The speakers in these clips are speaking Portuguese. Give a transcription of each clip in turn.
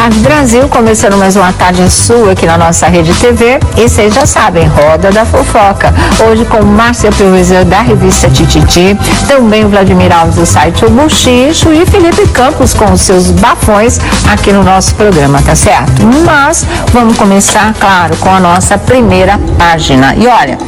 Tarde Brasil, começando mais uma tarde sua aqui na nossa Rede TV. E vocês já sabem, Roda da Fofoca. Hoje com Márcia Peuvezan da revista Tititi, também o Vladimir Alves do site O Buchicho e Felipe Campos com os seus bafões aqui no nosso programa, tá certo? Mas vamos começar, claro, com a nossa primeira página. E olha,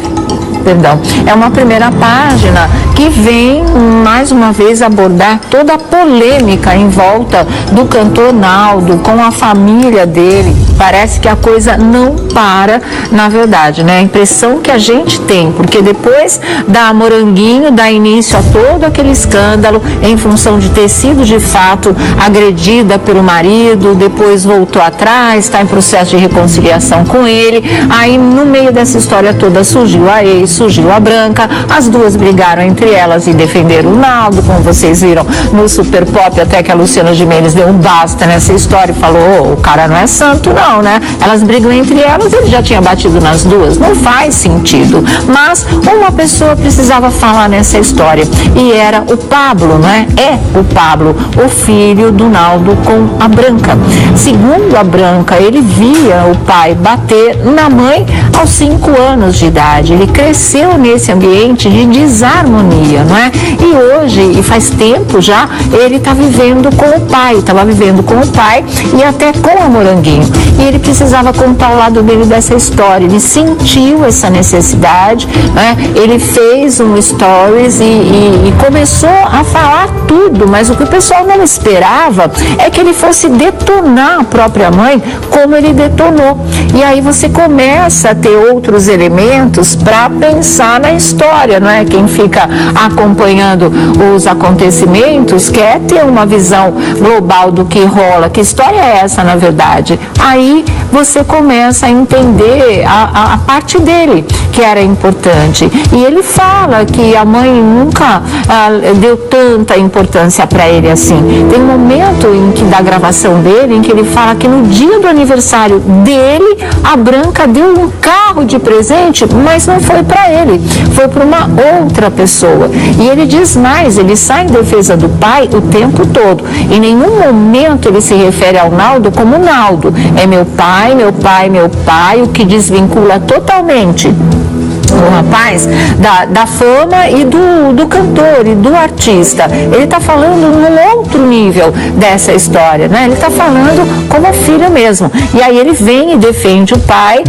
é uma primeira página que vem mais uma vez abordar toda a polêmica em volta do cantor Naldo com a família dele. Parece que a coisa não para, na verdade, né? A impressão que a gente tem, porque depois da Moranguinho dá início a todo aquele escândalo em função de ter sido de fato agredida pelo marido, depois voltou atrás, está em processo de reconciliação com ele. Aí no meio dessa história toda surgiu a ex, surgiu a Branca, as duas brigaram entre elas e defenderam o Naldo, como vocês viram no Super Pop, até que a Luciana Gimenez deu um basta nessa história e falou, o cara não é santo não, né? Elas brigam entre elas, ele já tinha batido nas duas, não faz sentido. Mas uma pessoa precisava falar nessa história e era o Pablo, né? É o Pablo, o filho do Naldo com a Branca. Segundo a Branca, ele via o pai bater na mãe aos 5 anos de idade. Ele cresceu nesse ambiente de desarmonia, não é? E hoje, e faz tempo já, ele está vivendo com o pai, estava vivendo com o pai e até com a Moranguinho. E ele precisava contar o lado dele dessa história. Ele sentiu essa necessidade, né? Ele fez um stories e começou a falar tudo, mas o que o pessoal não esperava é que ele fosse detonar a própria mãe como ele detonou. E aí você começa a ter outros elementos para pensar na história, não é? Quem fica acompanhando os acontecimentos quer ter uma visão global do que rola. Que história é essa, na verdade? Aí você começa a entender a parte dele, que era importante. E ele fala que a mãe nunca deu tanta importância para ele assim. Tem um momento da gravação dele em que ele fala que no dia do aniversário dele, a Branca deu um carro de presente, mas não foi para ele, foi para uma outra pessoa. E ele diz mais, ele sai em defesa do pai o tempo todo. Em nenhum momento ele se refere ao Naldo como Naldo. É meu pai, meu pai, meu pai, o que desvincula totalmente o rapaz da fama e do cantor e do artista. Ele está falando num outro nível dessa história, né? Ele está falando como filho mesmo. E aí ele vem e defende o pai,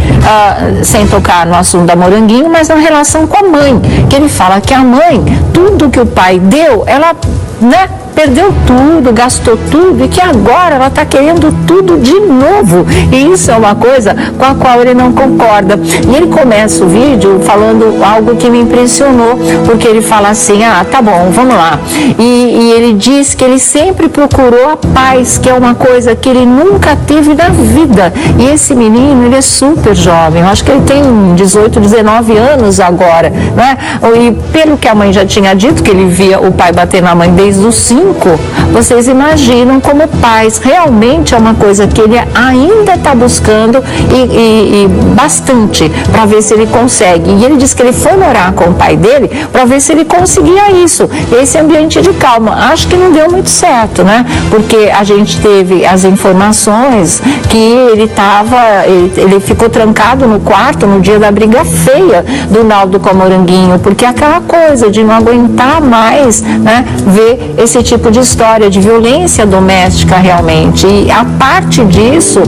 sem tocar no assunto da Moranguinho, mas na relação com a mãe, que ele fala que a mãe, tudo que o pai deu, ela, né, perdeu tudo, gastou tudo e que agora ela está querendo tudo de novo. E isso é uma coisa com a qual ele não concorda. E ele começa o vídeo falando algo que me impressionou, porque ele fala assim, tá bom, vamos lá. E ele diz que ele sempre procurou a paz, que é uma coisa que ele nunca teve na vida. E esse menino, ele é super jovem, eu acho que ele tem 18, 19 anos agora, né? E pelo que a mãe já tinha dito, que ele via o pai bater na mãe desde os 5, vocês imaginam como pais, realmente é uma coisa que ele ainda está buscando e bastante para ver se ele consegue. E ele disse que ele foi morar com o pai dele para ver se ele conseguia isso, esse ambiente de calma. Acho que não deu muito certo, né? Porque a gente teve as informações que ele ficou trancado no quarto no dia da briga feia do Naldo com a Moranguinho, porque aquela coisa de não aguentar mais, né, ver esse tipo de história de violência doméstica realmente. E a parte disso,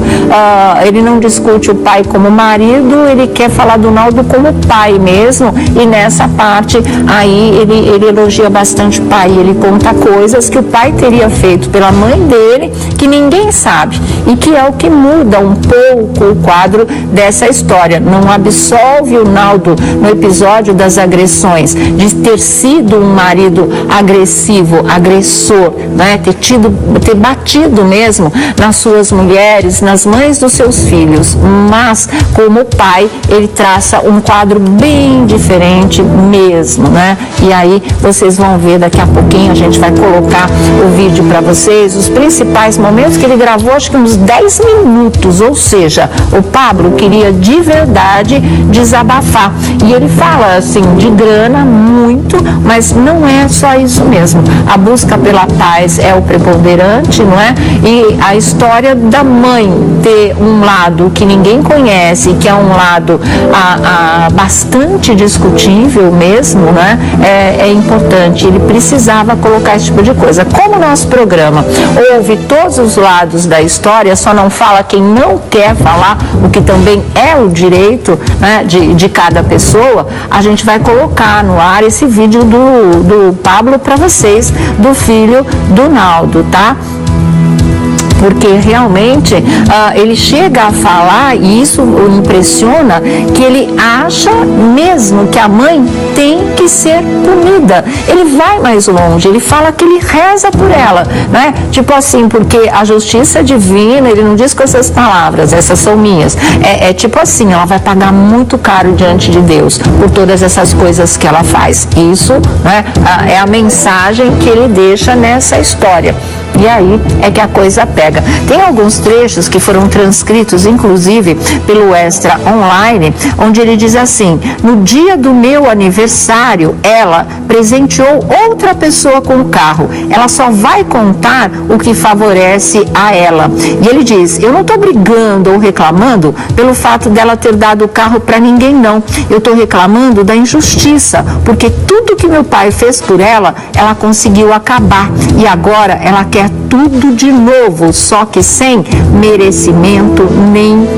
ele não discute o pai como marido, ele quer falar do Naldo como pai mesmo, e nessa parte aí ele elogia bastante o pai, ele conta coisas que o pai teria feito pela mãe dele, que ninguém sabe, e que é o que muda um pouco o quadro dessa história. Não absolve o Naldo no episódio das agressões, de ter sido um marido agressivo, agressor, né? Ter batido mesmo nas suas mulheres, nas mães dos seus filhos, mas como pai, ele traça um quadro bem diferente mesmo, né? E aí vocês vão ver daqui a pouquinho, a gente vai colocar o vídeo para vocês, os principais momentos que ele gravou, acho que uns 10 minutos, ou seja, o Pablo queria de verdade desabafar. E ele fala assim, de grana, muito, mas não é só isso mesmo. A busca pela paz é o preponderante, não é? E a história da mãe ter um lado que ninguém conhece, que é um lado bastante discutível mesmo, né? É importante. Ele precisava colocar esse tipo de coisa. Como o nosso programa ouve todos os lados da história, só não fala quem não quer falar, o que também é o direito, né, de cada pessoa, a gente vai colocar no ar esse vídeo do Pablo para vocês, do filho do Naldo, tá? Porque realmente ele chega a falar, e isso o impressiona, que ele acha mesmo que a mãe tem que ser punida. Ele vai mais longe, ele fala que ele reza por ela, né? Tipo assim, porque a justiça divina, ele não diz com essas palavras, essas são minhas. É tipo assim, ela vai pagar muito caro diante de Deus por todas essas coisas que ela faz. Isso, né, é a mensagem que ele deixa nessa história. E aí é que a coisa pega. Tem alguns trechos que foram transcritos, inclusive, pelo Extra Online, onde ele diz assim: no dia do meu aniversário, ela presenteou outra pessoa com o carro. Ela só vai contar o que favorece a ela. E ele diz: eu não estou brigando ou reclamando pelo fato dela ter dado o carro para ninguém, não. Eu estou reclamando da injustiça, porque tudo que meu pai fez por ela, ela conseguiu acabar. E agora ela quer tudo de novo, só que sem merecimento nenhum.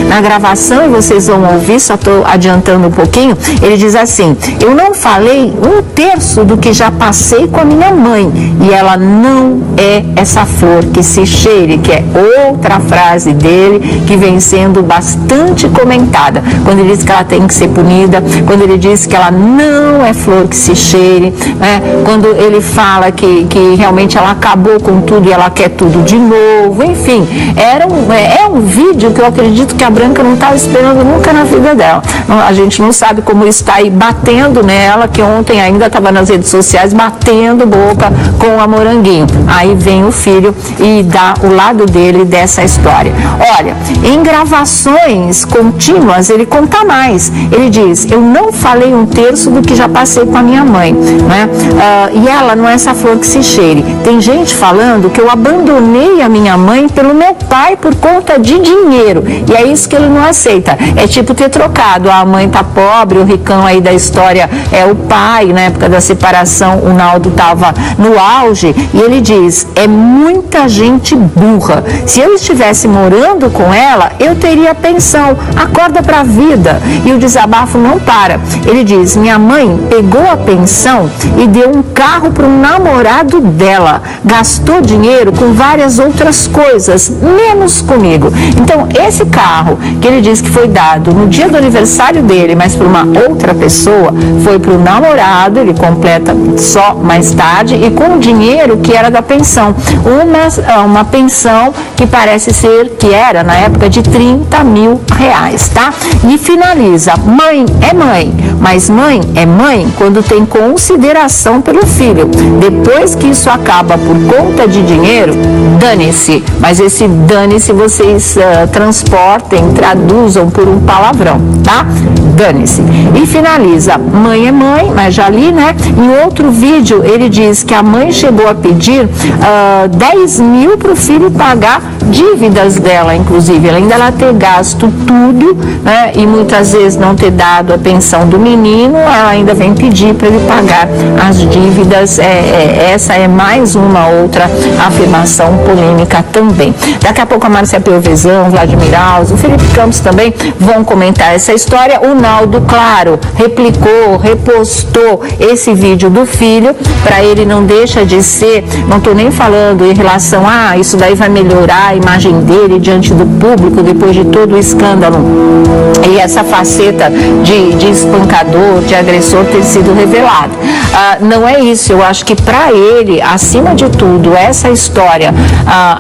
Na gravação, e vocês vão ouvir, só estou adiantando um pouquinho, ele diz assim: eu não falei um terço do que já passei com a minha mãe, e ela não é essa flor que se cheire, que é outra frase dele que vem sendo bastante comentada, quando ele diz que ela tem que ser punida, quando ele diz que ela não é flor que se cheire, né? Quando ele fala que realmente ela acabou com tudo e ela quer tudo de novo, enfim, é um vídeo que eu acredito que a Branca não estava esperando nunca na vida dela. A gente não sabe como isso está aí batendo nela, que ontem ainda estava nas redes sociais batendo boca com a Moranguinho. Aí vem o filho e dá o lado dele dessa história. Olha, em gravações contínuas ele conta mais. Ele diz: eu não falei um terço do que já passei com a minha mãe, né? E ela não é essa flor que se cheire. Tem gente falando que eu abandonei a minha mãe pelo meu pai por conta de dinheiro, e é isso que ele não aceita. É tipo ter trocado: a mãe tá pobre, o ricão aí da história é o pai. Na época da separação, o Naldo estava no auge, e ele diz: é muita gente burra. Se eu estivesse morando com ela, eu teria pensão, acorda pra vida. E o desabafo não para. Ele diz: minha mãe pegou a pensão e deu um carro para um namorado dela, gastou dinheiro com várias outras coisas, menos comigo. Então, esse carro que ele diz que foi dado no dia do aniversário dele, mas por uma outra pessoa, foi para o namorado, ele completa só mais tarde, e com o dinheiro que era da pensão. Uma pensão que parece ser, que era na época, de R$30 mil, tá? E finaliza: mãe é mãe, mas mãe é mãe quando tem consideração pelo filho. Depois que isso acaba por conta de dinheiro, dane-se. Mas esse dane-se vocês transportem, traduzam por um palavrão, tá? Dane-se. E finaliza: mãe é mãe, mas já li, né? Em outro vídeo ele diz que a mãe chegou a pedir 10 mil para o filho pagar dívidas dela, inclusive, além dela ter gasto tudo, né? E muitas vezes não ter dado a pensão do menino, ela ainda vem pedir para ele pagar as dívidas. Essa é mais uma outra afirmação polêmica também. Daqui a pouco a Márcia Pelvezão, Vladimir Alves, o Felipe Campos também vão comentar essa história. O Naldo, claro, replicou, repostou esse vídeo do filho, para ele não deixa de ser, não estou nem falando em relação a isso daí vai melhorar a imagem dele diante do público depois de todo o escândalo e essa faceta de espancador, de agressor ter sido revelado. Não é isso. Eu acho que para ele, acima de tudo, essa história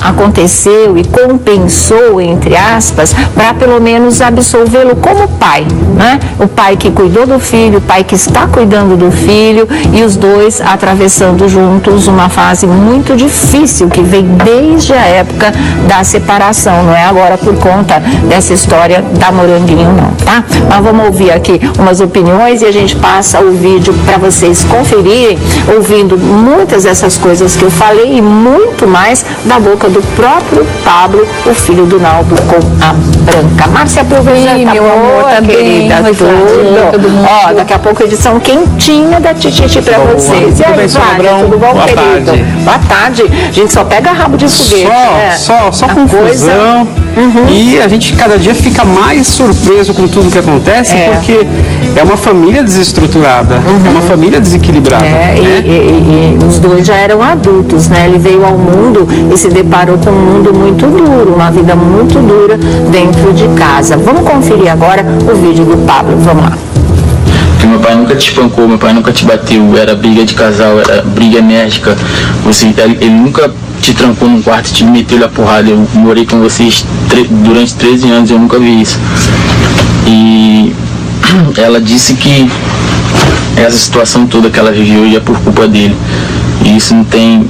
aconteceu e compensou, entre aspas, para pelo menos absolvê-lo como pai, né? O pai que cuidou do filho, o pai que está cuidando do filho, e os dois atravessando juntos uma fase muito difícil que vem desde a época da separação, não é agora por conta dessa história da Moranguinho não, tá? Mas vamos ouvir aqui umas opiniões e a gente passa o vídeo para vocês conferirem, ouvindo muitas dessas coisas que eu falei e muito mais da boca do próprio Pablo, o filho do Naldo com a Branca. Márcia, aproveita, meu amor, tá querida, tudo. Ó, daqui a pouco edição quentinha da Tititi para vocês. E aí, Flávia, tudo bom, boa querido? Tarde. Boa tarde. A gente só pega rabo de foguete, né? Só confusão. E a gente cada dia fica mais surpreso com tudo que acontece, porque é uma família desestruturada, é uma família desequilibrada. E os dois já eram adultos, né? Ele veio ao mundo e se deparou com um mundo muito duro, uma vida muito dura dentro de casa. Vamos conferir agora o vídeo do Pablo, vamos lá. Porque meu pai nunca te espancou, meu pai nunca te bateu, era briga de casal, era briga enérgica, ele nunca te trancou num quarto e te meteu a porrada. Eu morei com vocês durante 13 anos e eu nunca vi isso. E ela disse que essa situação toda que ela viveu hoje é por culpa dele. E isso não tem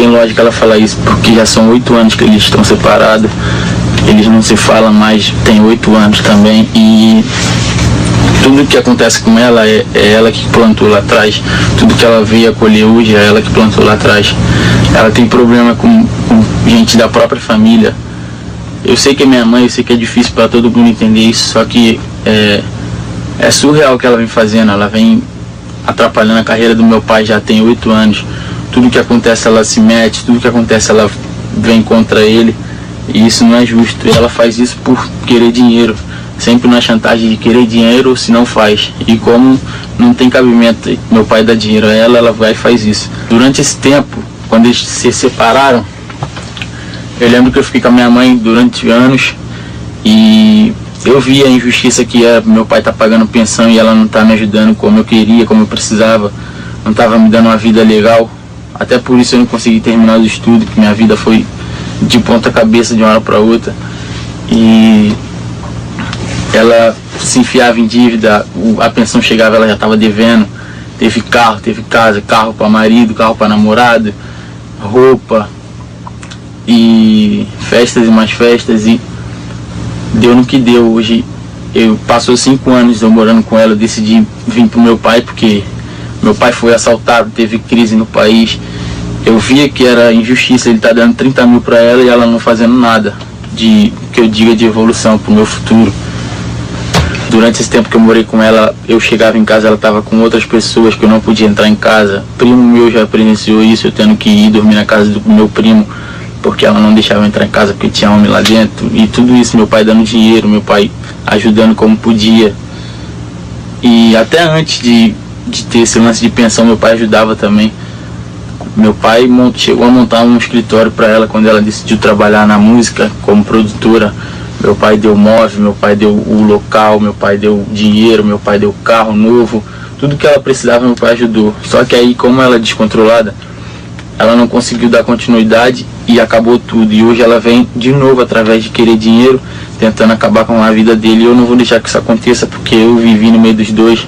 lógica ela falar isso, porque já são 8 anos que eles estão separados, eles não se falam mais, tem 8 anos também, e tudo que acontece com ela é ela que plantou lá atrás. Tudo que ela veio acolher hoje é ela que plantou lá atrás. Ela tem problema com gente da própria família. Eu sei que é minha mãe, eu sei que é difícil para todo mundo entender isso, só que é surreal o que ela vem fazendo. Ela vem atrapalhando a carreira do meu pai já tem 8 anos. Tudo que acontece ela se mete, tudo que acontece ela vem contra ele. E isso não é justo. E ela faz isso por querer dinheiro. Sempre na chantagem de querer dinheiro, se não faz. E como não tem cabimento, meu pai dá dinheiro a ela, ela vai e faz isso. Durante esse tempo, quando eles se separaram, eu lembro que eu fiquei com a minha mãe durante anos e eu vi a injustiça que é meu pai tá pagando pensão e ela não tá me ajudando como eu queria, como eu precisava, não tava me dando uma vida legal. Até por isso eu não consegui terminar os estudos, que minha vida foi de ponta cabeça de uma hora para outra. E ela se enfiava em dívida, a pensão chegava, ela já estava devendo. Teve carro, teve casa, carro para marido, carro para namorado, roupa e festas e mais festas, e deu no que deu. Hoje passou 5 anos eu morando com ela, eu decidi vir pro meu pai porque meu pai foi assaltado, teve crise no país. Eu via que era injustiça, ele tá dando 30 mil para ela e ela não fazendo nada de que eu diga de evolução pro meu futuro. Durante esse tempo que eu morei com ela, eu chegava em casa, ela estava com outras pessoas que eu não podia entrar em casa. Primo meu já presenciou isso, eu tendo que ir dormir na casa do meu primo, porque ela não deixava eu entrar em casa porque tinha homem lá dentro. E tudo isso, meu pai dando dinheiro, meu pai ajudando como podia. E até antes de ter esse lance de pensão, meu pai ajudava também. Meu pai chegou a montar um escritório para ela quando ela decidiu trabalhar na música como produtora. Meu pai deu móvel, meu pai deu o local, meu pai deu dinheiro, meu pai deu carro novo. Tudo que ela precisava, meu pai ajudou. Só que aí, como ela é descontrolada, ela não conseguiu dar continuidade e acabou tudo. E hoje ela vem de novo através de querer dinheiro, tentando acabar com a vida dele. E eu não vou deixar que isso aconteça, porque eu vivi no meio dos dois.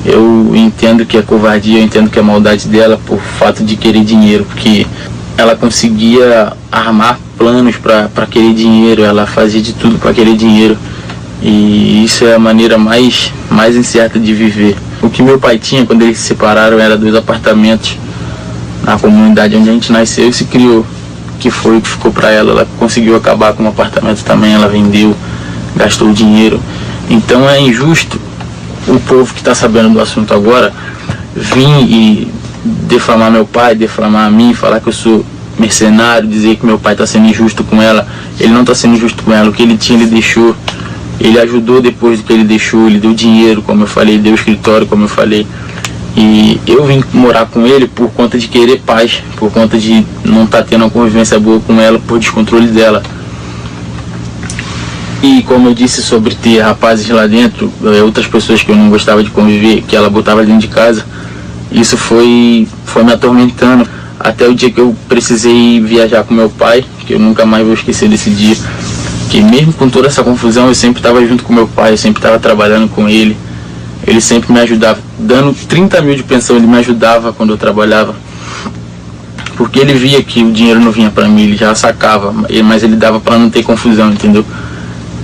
Eu entendo que é covardia, eu entendo que é maldade dela por fato de querer dinheiro, porque ela conseguia armar planos para querer dinheiro, ela fazia de tudo para querer dinheiro, e isso é a maneira mais incerta de viver. O que meu pai tinha quando eles se separaram era 2 apartamentos na comunidade onde a gente nasceu e se criou, que foi o que ficou para ela. Ela conseguiu acabar com um apartamento também, ela vendeu, gastou dinheiro. Então é injusto o povo que está sabendo do assunto agora vir e defamar meu pai, defamar a mim, falar que eu sou mercenário, dizer que meu pai está sendo injusto com ela. Ele não está sendo injusto com ela. O que ele tinha, ele deixou. Ele ajudou depois do que ele deixou, ele deu dinheiro, como eu falei, deu escritório, como eu falei. E eu vim morar com ele por conta de querer paz, por conta de não estar tendo uma convivência boa com ela, por descontrole dela. E como eu disse sobre ter rapazes lá dentro, outras pessoas que eu não gostava de conviver, que ela botava dentro de casa, isso foi me atormentando. Até o dia que eu precisei viajar com meu pai, que eu nunca mais vou esquecer desse dia, que mesmo com toda essa confusão, eu sempre estava junto com meu pai, eu sempre estava trabalhando com ele. Ele sempre me ajudava, dando 30 mil de pensão, ele me ajudava quando eu trabalhava. porque ele via que o dinheiro não vinha para mim, ele já sacava, mas ele dava para não ter confusão, entendeu?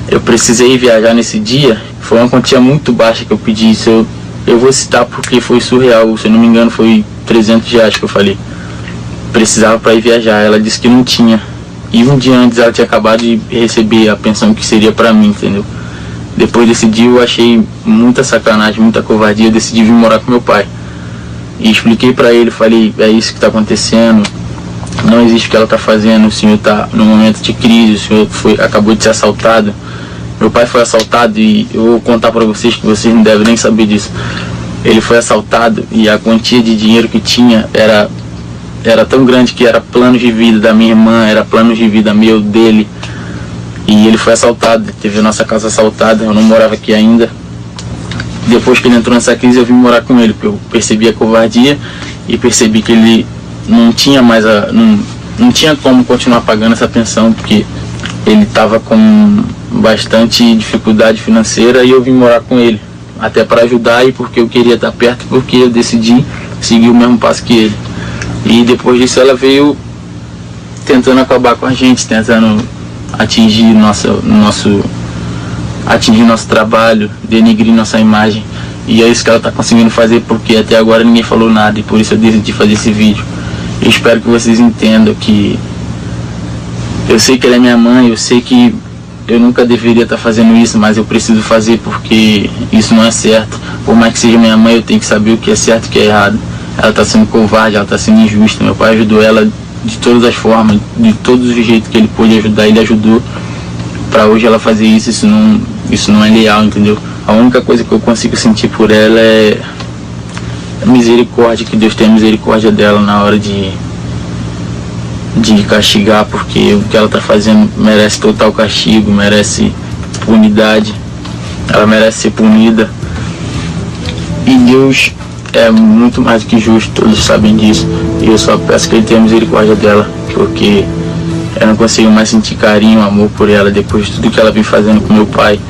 Eu precisei viajar nesse dia, foi uma quantia muito baixa que eu pedi, isso eu vou citar porque foi surreal, se eu não me engano foi R$300 que eu falei. Precisava para ir viajar, ela disse que não tinha, e um dia antes ela tinha acabado de receber a pensão que seria para mim, entendeu? Depois desse dia eu achei muita sacanagem, muita covardia, eu decidi vir morar com meu pai. E expliquei para ele, falei, é isso que está acontecendo, não existe o que ela está fazendo, o senhor está num momento de crise, o senhor acabou de ser assaltado. Meu pai foi assaltado e eu vou contar para vocês que vocês não devem nem saber disso. Ele foi assaltado e a quantia de dinheiro que tinha era tão grande que era plano de vida da minha irmã, era plano de vida meu, dele. E ele foi assaltado, teve a nossa casa assaltada, eu não morava aqui ainda. Depois que ele entrou nessa crise eu vim morar com ele, porque eu percebi a covardia e percebi que ele não tinha mais não tinha como continuar pagando essa pensão, porque ele estava com bastante dificuldade financeira e eu vim morar com ele, até para ajudar e porque eu queria estar perto, porque eu decidi seguir o mesmo passo que ele. E depois disso ela veio tentando acabar com a gente, tentando atingir nosso trabalho, denegrir nossa imagem, e é isso que ela está conseguindo fazer, porque até agora ninguém falou nada e por isso eu decidi fazer esse vídeo. Eu espero que vocês entendam que eu sei que ela é minha mãe, eu sei que eu nunca deveria estar fazendo isso, mas eu preciso fazer porque isso não é certo. Por mais que seja minha mãe, eu tenho que saber o que é certo e o que é errado. Ela está sendo covarde, ela está sendo injusta. Meu pai ajudou ela de todas as formas, de todos os jeitos que ele pôde ajudar, ele ajudou. Para hoje ela fazer isso, isso não é leal, entendeu? A única coisa que eu consigo sentir por ela é misericórdia, que Deus tenha misericórdia dela na hora de castigar, porque o que ela está fazendo merece total castigo, merece punidade, ela merece ser punida. E Deus é muito mais do que justo, todos sabem disso, e eu só peço que Ele tenha misericórdia dela, porque eu não consigo mais sentir carinho, amor por ela, depois de tudo que ela vem fazendo com meu pai.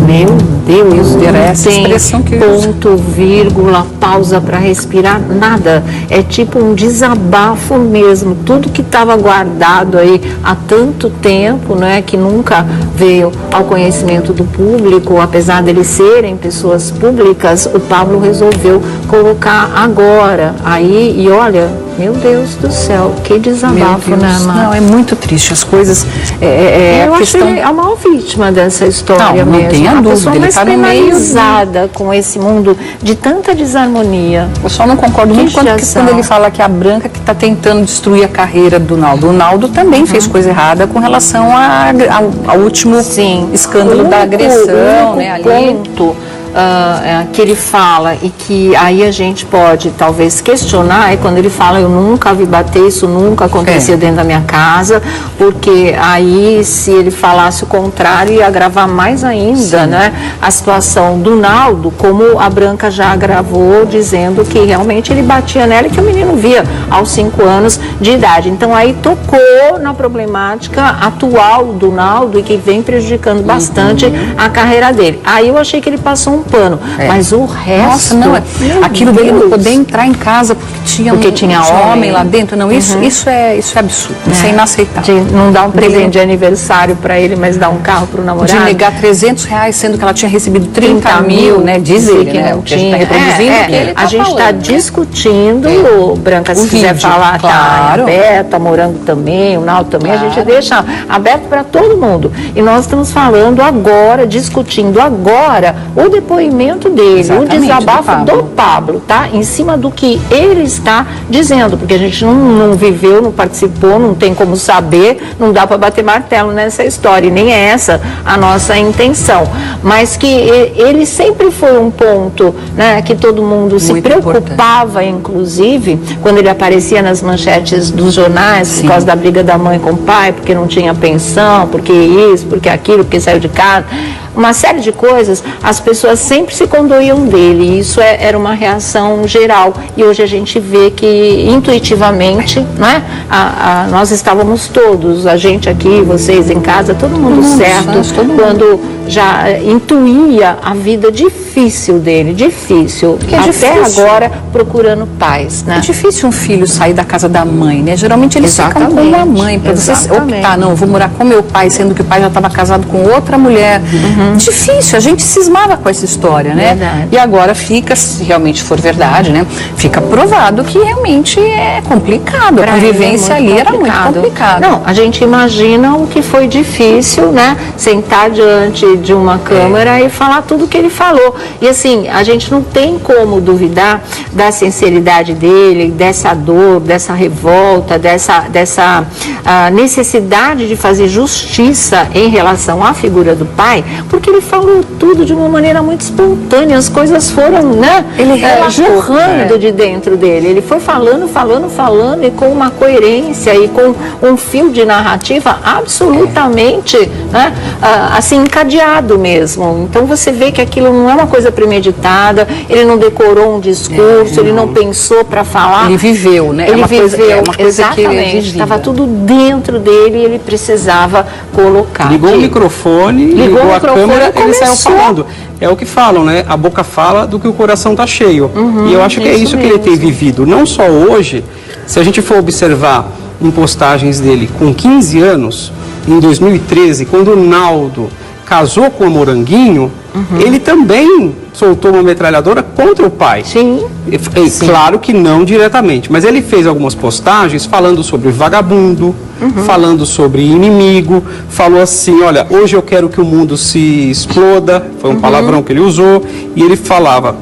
Meu Deus, essa expressão que ponto, vírgula, pausa para respirar, nada. É tipo um desabafo mesmo. Tudo que estava guardado aí há tanto tempo, né, que nunca veio ao conhecimento do público, apesar deles serem pessoas públicas, o Pablo resolveu colocar agora. Aí, e olha, meu Deus do céu, que desabafo, né, Mar? Não, é muito triste. As coisas... eu acho ele a maior vítima dessa história mesmo. Não tenha dúvida. Pessoa mais penalizada com esse mundo de tanta desarmonia. Eu só não concordo muito quando ele fala que a Branca que está tentando destruir a carreira do Naldo. O Naldo também fez coisa errada com relação ao último escândalo da agressão, né, ali. Que ele fala e que aí a gente pode talvez questionar é quando ele fala: eu nunca vi bater, isso nunca acontecia dentro da minha casa, porque aí se ele falasse o contrário ia agravar mais ainda, né, a situação do Naldo, como a Branca já agravou dizendo que realmente ele batia nela e que o menino via aos 5 anos de idade. Então aí tocou na problemática atual do Naldo e que vem prejudicando bastante a carreira dele. Aí eu achei que ele passou um pano, mas o resto... Nossa, não, aquilo dele não poder entrar em casa porque tinha homem lá dentro, não, isso é absurdo, isso é inaceitável. De não dar um presente de aniversário para ele, mas dar um carro para o namorado. De negar R$300, sendo que ela tinha recebido 30 mil, né, diz ele, que né, não que a gente está reproduzindo. A gente está discutindo, Branca, se quiser falar, claro. A Beta, Morango também, o Naldo também, a gente deixa aberto para todo mundo. E nós estamos falando agora, discutindo agora, o depoimento dele, o desabafo do Pablo, tá? Em cima do que ele está dizendo, porque a gente não viveu, não participou, não tem como saber, não dá para bater martelo nessa história, e nem é essa a nossa intenção. Mas que ele sempre foi um ponto, né, que todo mundo se preocupava, inclusive, quando ele aparecia nas manchetes dos jornais, por causa da briga da mãe com o pai, porque não tinha pensão, porque isso, porque aquilo, porque saiu de casa. uma série de coisas, as pessoas sempre se condoíam dele, e isso era uma reação geral, e hoje a gente vê que intuitivamente, né, nós estávamos todos, a gente aqui, vocês em casa, todo mundo certo, quando já intuía a vida difícil dele, difícil, até difícil. Agora procurando paz, né? É difícil um filho sair da casa da mãe, né? Geralmente eles ficam com a mãe, para você optar, não, eu vou morar com meu pai, sendo que o pai já estava casado com outra mulher. Difícil, a gente cismava com essa história, né? Verdade. E agora fica, se realmente for verdade, né? Fica provado que realmente é complicado, a convivência ali era muito complicada. Não, a gente imagina o que foi difícil, né? Sentar diante de uma câmera e falar tudo o que ele falou. E assim, a gente não tem como duvidar da sinceridade dele, dessa dor, dessa revolta, dessa necessidade de fazer justiça em relação à figura do pai, porque ele falou tudo de uma maneira muito espontânea, as coisas foram, né, jorrando de dentro dele. Ele foi falando e com uma coerência e com um fio de narrativa absolutamente, né, assim, encadeado mesmo. Então você vê que aquilo não é uma coisa premeditada, ele não decorou um discurso, ele não pensou para falar. Ele viveu, né? Ele viveu, uma coisa exatamente. Estava tudo dentro dele e ele precisava colocar. Ligou o microfone, ligou a câmera, ele saiu falando. É o que falam, né? A boca fala do que o coração está cheio. E eu acho que é isso que ele tem vivido. Não só hoje, se a gente for observar em postagens dele com 15 anos, em 2013, quando o Naldo casou com o Moranguinho, ele também soltou uma metralhadora contra o pai. Sim. Claro que não diretamente, mas ele fez algumas postagens falando sobre vagabundo, falando sobre inimigo, falou assim, olha, hoje eu quero que o mundo se exploda, foi um palavrão que ele usou, e ele falava,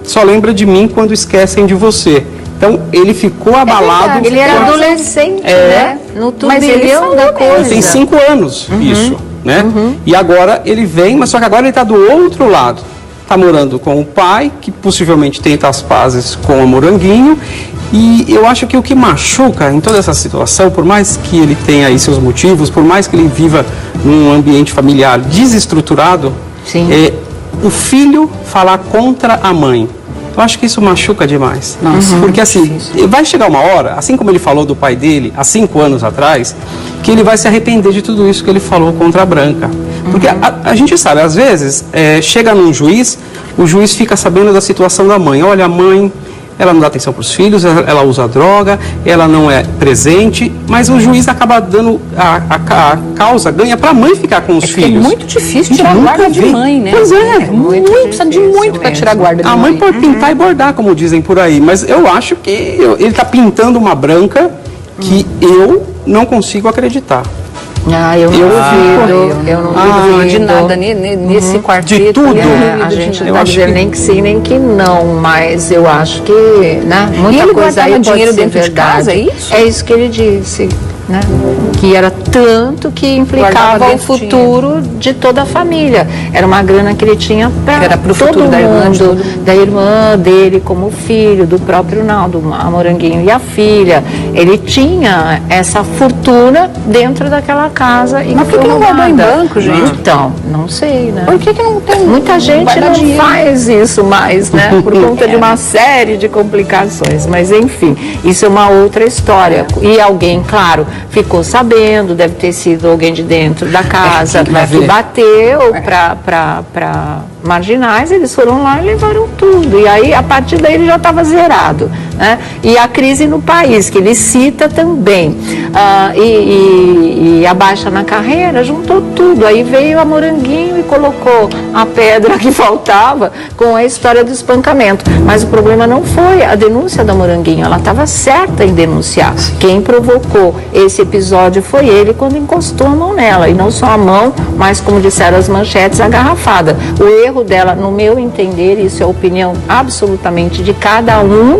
só lembra de mim quando esquecem de você. Então, ele ficou abalado. Ele era adolescente, né? No turbilhão da coisa. Tem 5 anos isso, né? E agora ele vem, mas só que agora ele está do outro lado. Está morando com o pai, que possivelmente tenta as pazes com o Moranguinho. E eu acho que o que machuca em toda essa situação, por mais que ele tenha aí seus motivos, por mais que ele viva num ambiente familiar desestruturado, é o filho falar contra a mãe. Eu acho que isso machuca demais. Porque assim, vai chegar uma hora, assim como ele falou do pai dele há 5 anos atrás, que ele vai se arrepender de tudo isso que ele falou contra a Branca. Porque a gente sabe, às vezes, chega num juiz, o juiz fica sabendo da situação da mãe. Olha, a mãe, ela não dá atenção para os filhos, ela usa droga, ela não é presente, mas o juiz acaba dando a causa, ganha para a mãe ficar com os filhos. É muito difícil tirar a guarda de mãe, né? Pois é. Precisa de muito para tirar a guarda de mãe. A mãe pode pintar e bordar, como dizem por aí, mas eu acho que ele está pintando uma Branca que eu não consigo acreditar. Eu não duvido, eu não duvido de nada nesse quarteto. De tudo. A gente não está dizendo nem que sim, nem que não, mas eu acho que, né, muita e ele coisa aí pode dinheiro ser dentro verdade. De casa, é isso? É isso que ele disse, né? Que era tanto que implicava o futuro de toda a família. Era uma grana que ele tinha para todo futuro mundo, da irmã dele como filho, do próprio Naldo, a Moranguinho e a filha. Ele tinha essa fortuna dentro daquela casa. E mas por que não guardou em banco, gente? Então, não sei, né? Por que não tem? Muita gente não faz isso mais, né? Por conta de uma série de complicações. Mas, enfim, isso é uma outra história. E alguém, claro, ficou sabendo, deve ter sido alguém de dentro da casa que bateu para marginais, eles foram lá e levaram tudo. E aí, a partir daí, ele já estava zerado, né? E a crise no país, que ele cita também, e a baixa na carreira, juntou tudo. Aí veio a Moranguinho e colocou a pedra que faltava com a história do espancamento. Mas o problema não foi a denúncia da Moranguinho, ela estava certa em denunciar. Quem provocou esse episódio foi ele quando encostou a mão nela. E não só a mão, mas, como disseram as manchetes, a garrafada. O erro dela, no meu entender, isso é a opinião absolutamente de cada um,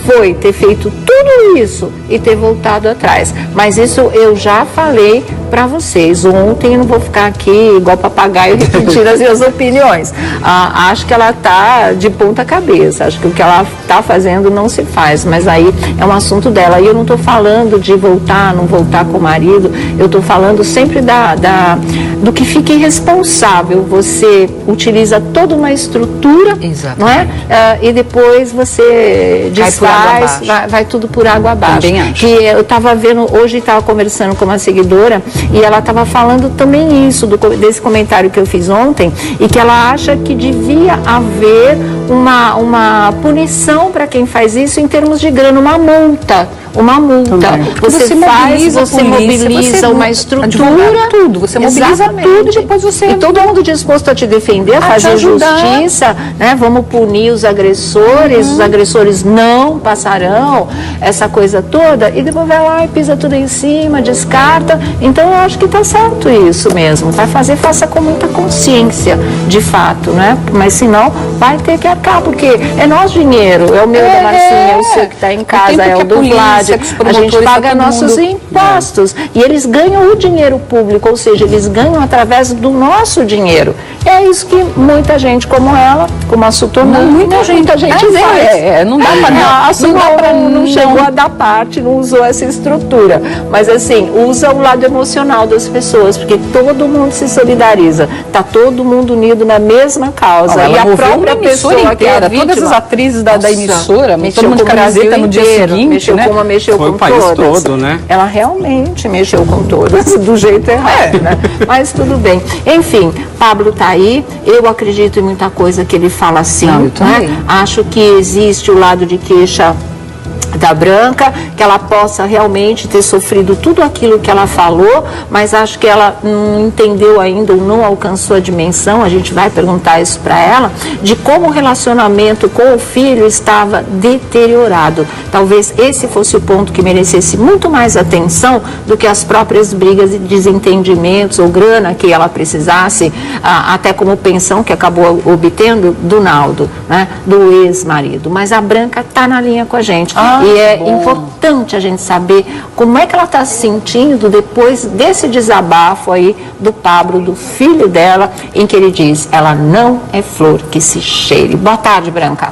foi ter feito tudo isso e ter voltado atrás. Mas isso eu já falei para vocês. Ontem eu não vou ficar aqui igual papagaio repetindo as minhas opiniões. Acho que ela está de ponta cabeça, acho que o que ela está fazendo não se faz, mas aí é um assunto dela. E eu não estou falando de voltar, não voltar com o marido, eu estou falando sempre do que fica irresponsável. Você utiliza toda uma estrutura, não é? E depois você desfaz, vai tudo por água abaixo. Que eu estava vendo, hoje estava conversando com uma seguidora e ela estava falando também isso, desse comentário que eu fiz ontem, e que ela acha que devia haver uma punição para quem faz isso em termos de grana, uma multa. Você mobiliza uma estrutura, tudo. Você mobiliza tudo e depois você... E todo mundo disposto a te defender, a fazer justiça, né? Vamos punir os agressores não passarão, essa coisa toda, e depois vai lá e pisa tudo em cima, descarta. Então eu acho que está certo isso mesmo. Vai fazer, faça com muita consciência, de fato, né? Mas senão vai ter que arcar, porque é nosso dinheiro, é o meu da Marcinha, é o seu que está em casa, é o do Vlad. A gente paga nossos impostos e eles ganham o dinheiro público, ou seja, eles ganham através do nosso dinheiro. É isso que muita gente como ela, como a Sutornã, muita gente vê. Não dá para não chegou a dar parte, não usou essa estrutura. Mas assim, usa o lado emocional das pessoas, porque todo mundo se solidariza, tá todo mundo unido na mesma causa. E a própria pessoa inteira, todas as atrizes da emissora, todo mundo de camiseta no dia seguinte, né? Mexeu com o país todas. Todo, né? Ela realmente mexeu com todas, do jeito errado, né? Mas tudo bem. Enfim, Pablo tá aí, eu acredito em muita coisa que ele fala assim, né? Acho que existe o lado de queixa da Branca, que ela possa realmente ter sofrido tudo aquilo que ela falou, mas acho que ela não entendeu ainda ou não alcançou a dimensão, a gente vai perguntar isso para ela, de como o relacionamento com o filho estava deteriorado. Talvez esse fosse o ponto que merecesse muito mais atenção do que as próprias brigas e desentendimentos ou grana que ela precisasse, até como pensão que acabou obtendo do Naldo, né, do ex-marido. Mas a Branca está na linha com a gente. E é importante a gente saber como é que ela está se sentindo depois desse desabafo aí do Pablo, do filho dela, em que ele diz, ela não é flor que se cheire. Boa tarde, Branca.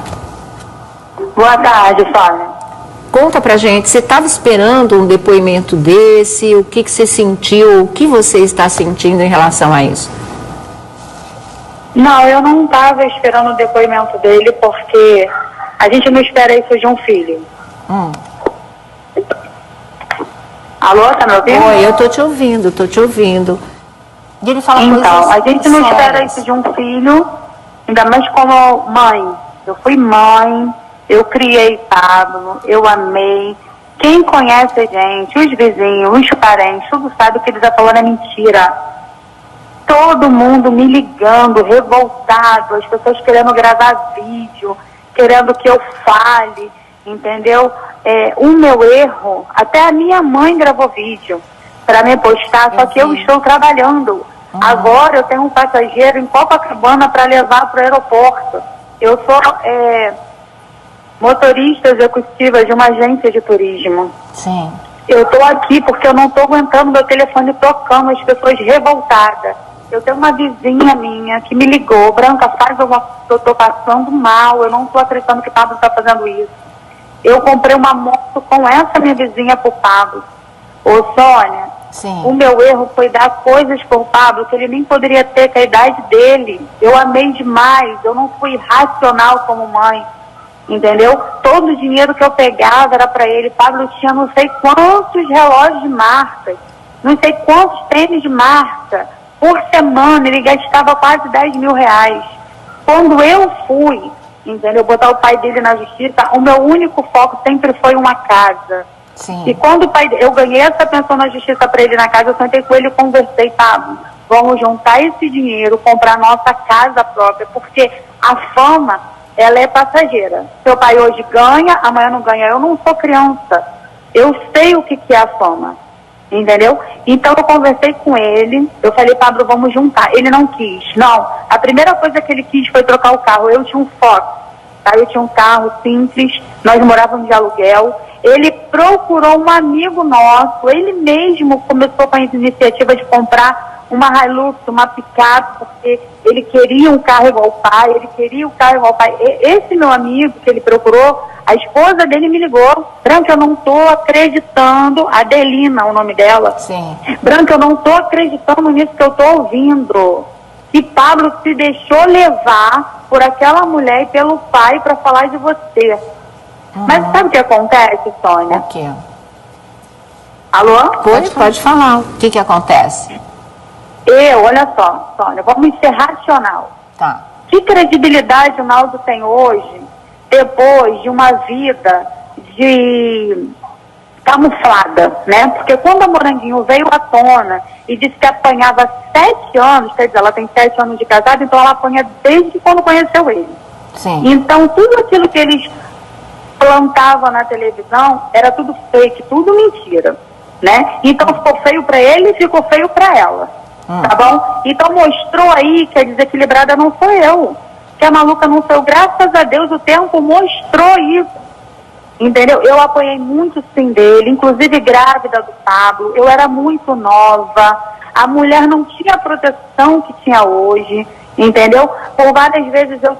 Boa tarde, Sônia. Conta pra gente, você estava esperando um depoimento desse? O que você sentiu? O que você está sentindo em relação a isso? Não, eu não estava esperando o depoimento dele, porque a gente não espera isso de um filho. Alô, tá me ouvindo? Oi, eu tô te ouvindo. E ele fala então, a gente não espera isso de um filho, ainda mais como mãe. Eu fui mãe, eu criei Pablo, eu amei. Quem conhece a gente, os vizinhos, os parentes, tudo sabe que ele tá falando é mentira. Todo mundo me ligando, revoltado, as pessoas querendo gravar vídeo, querendo que eu fale, entendeu? O meu erro, até a minha mãe gravou vídeo para me postar, só que eu estou trabalhando. Agora eu tenho um passageiro em Copacabana para levar para o aeroporto. Eu sou motorista executiva de uma agência de turismo. Sim. Eu estou aqui porque eu não estou aguentando meu telefone tocando, as pessoas revoltadas. Eu tenho uma vizinha minha que me ligou, Branca, faz alguma coisa, eu estou passando mal, eu não estou acreditando que o Pablo está fazendo isso. Eu comprei uma moto com essa minha vizinha pro Pablo. Ô, Sônia, sim, o meu erro foi dar coisas pro Pablo que ele nem poderia ter com a idade dele. Eu amei demais, eu não fui racional como mãe, entendeu? Todo o dinheiro que eu pegava era para ele. Pablo tinha não sei quantos relógios de marca, não sei quantos tênis de marca. Por semana ele gastava quase 10 mil reais. Quando eu fui, entendeu, botar o pai dele na justiça, o meu único foco sempre foi uma casa. Sim. E quando o pai, eu ganhei essa pensão na justiça para ele na casa, eu sentei com ele e conversei, Pablo, vamos juntar esse dinheiro, comprar nossa casa própria, porque a fama, ela é passageira. Seu pai hoje ganha, amanhã não ganha. Eu não sou criança. Eu sei o que é a fama. Entendeu? Então eu conversei com ele, eu falei, Pablo, vamos juntar. Ele não quis. Não. A primeira coisa que ele quis foi trocar o carro. Eu tinha um Fox, tá? Eu tinha um carro simples, nós morávamos de aluguel. Ele procurou um amigo nosso, ele mesmo começou com a iniciativa de comprar uma Hilux, uma picape, porque ele queria um carro igual ao pai, Esse meu amigo que ele procurou, a esposa dele me ligou. Branca, eu não estou acreditando, Adelina, o nome dela. Sim. Branca, eu não estou acreditando nisso que eu estou ouvindo. Que Pablo se deixou levar por aquela mulher e pelo pai para falar de você. Mas sabe o que acontece, Sônia? O quê? Alô? Pode falar. O que acontece? Olha só, Sônia, vamos ser racional. Tá. Que credibilidade o Naldo tem hoje, depois de uma vida de camuflada, né? Porque quando a Moranguinho veio à tona e disse que apanhava 7 anos, quer dizer, ela tem 7 anos de casada, então ela apanha desde quando conheceu ele. Sim. Então, tudo aquilo que eles plantavam na televisão era tudo fake, tudo mentira, né? Então, ficou feio para ele e ficou feio para ela. Tá bom? Então mostrou aí que a desequilibrada não sou eu, que a maluca não sou eu. Graças a Deus o tempo mostrou isso, entendeu? Eu apoiei muito sim dele, inclusive grávida do Pablo. Eu era muito nova, a mulher não tinha a proteção que tinha hoje, entendeu? Por várias vezes eu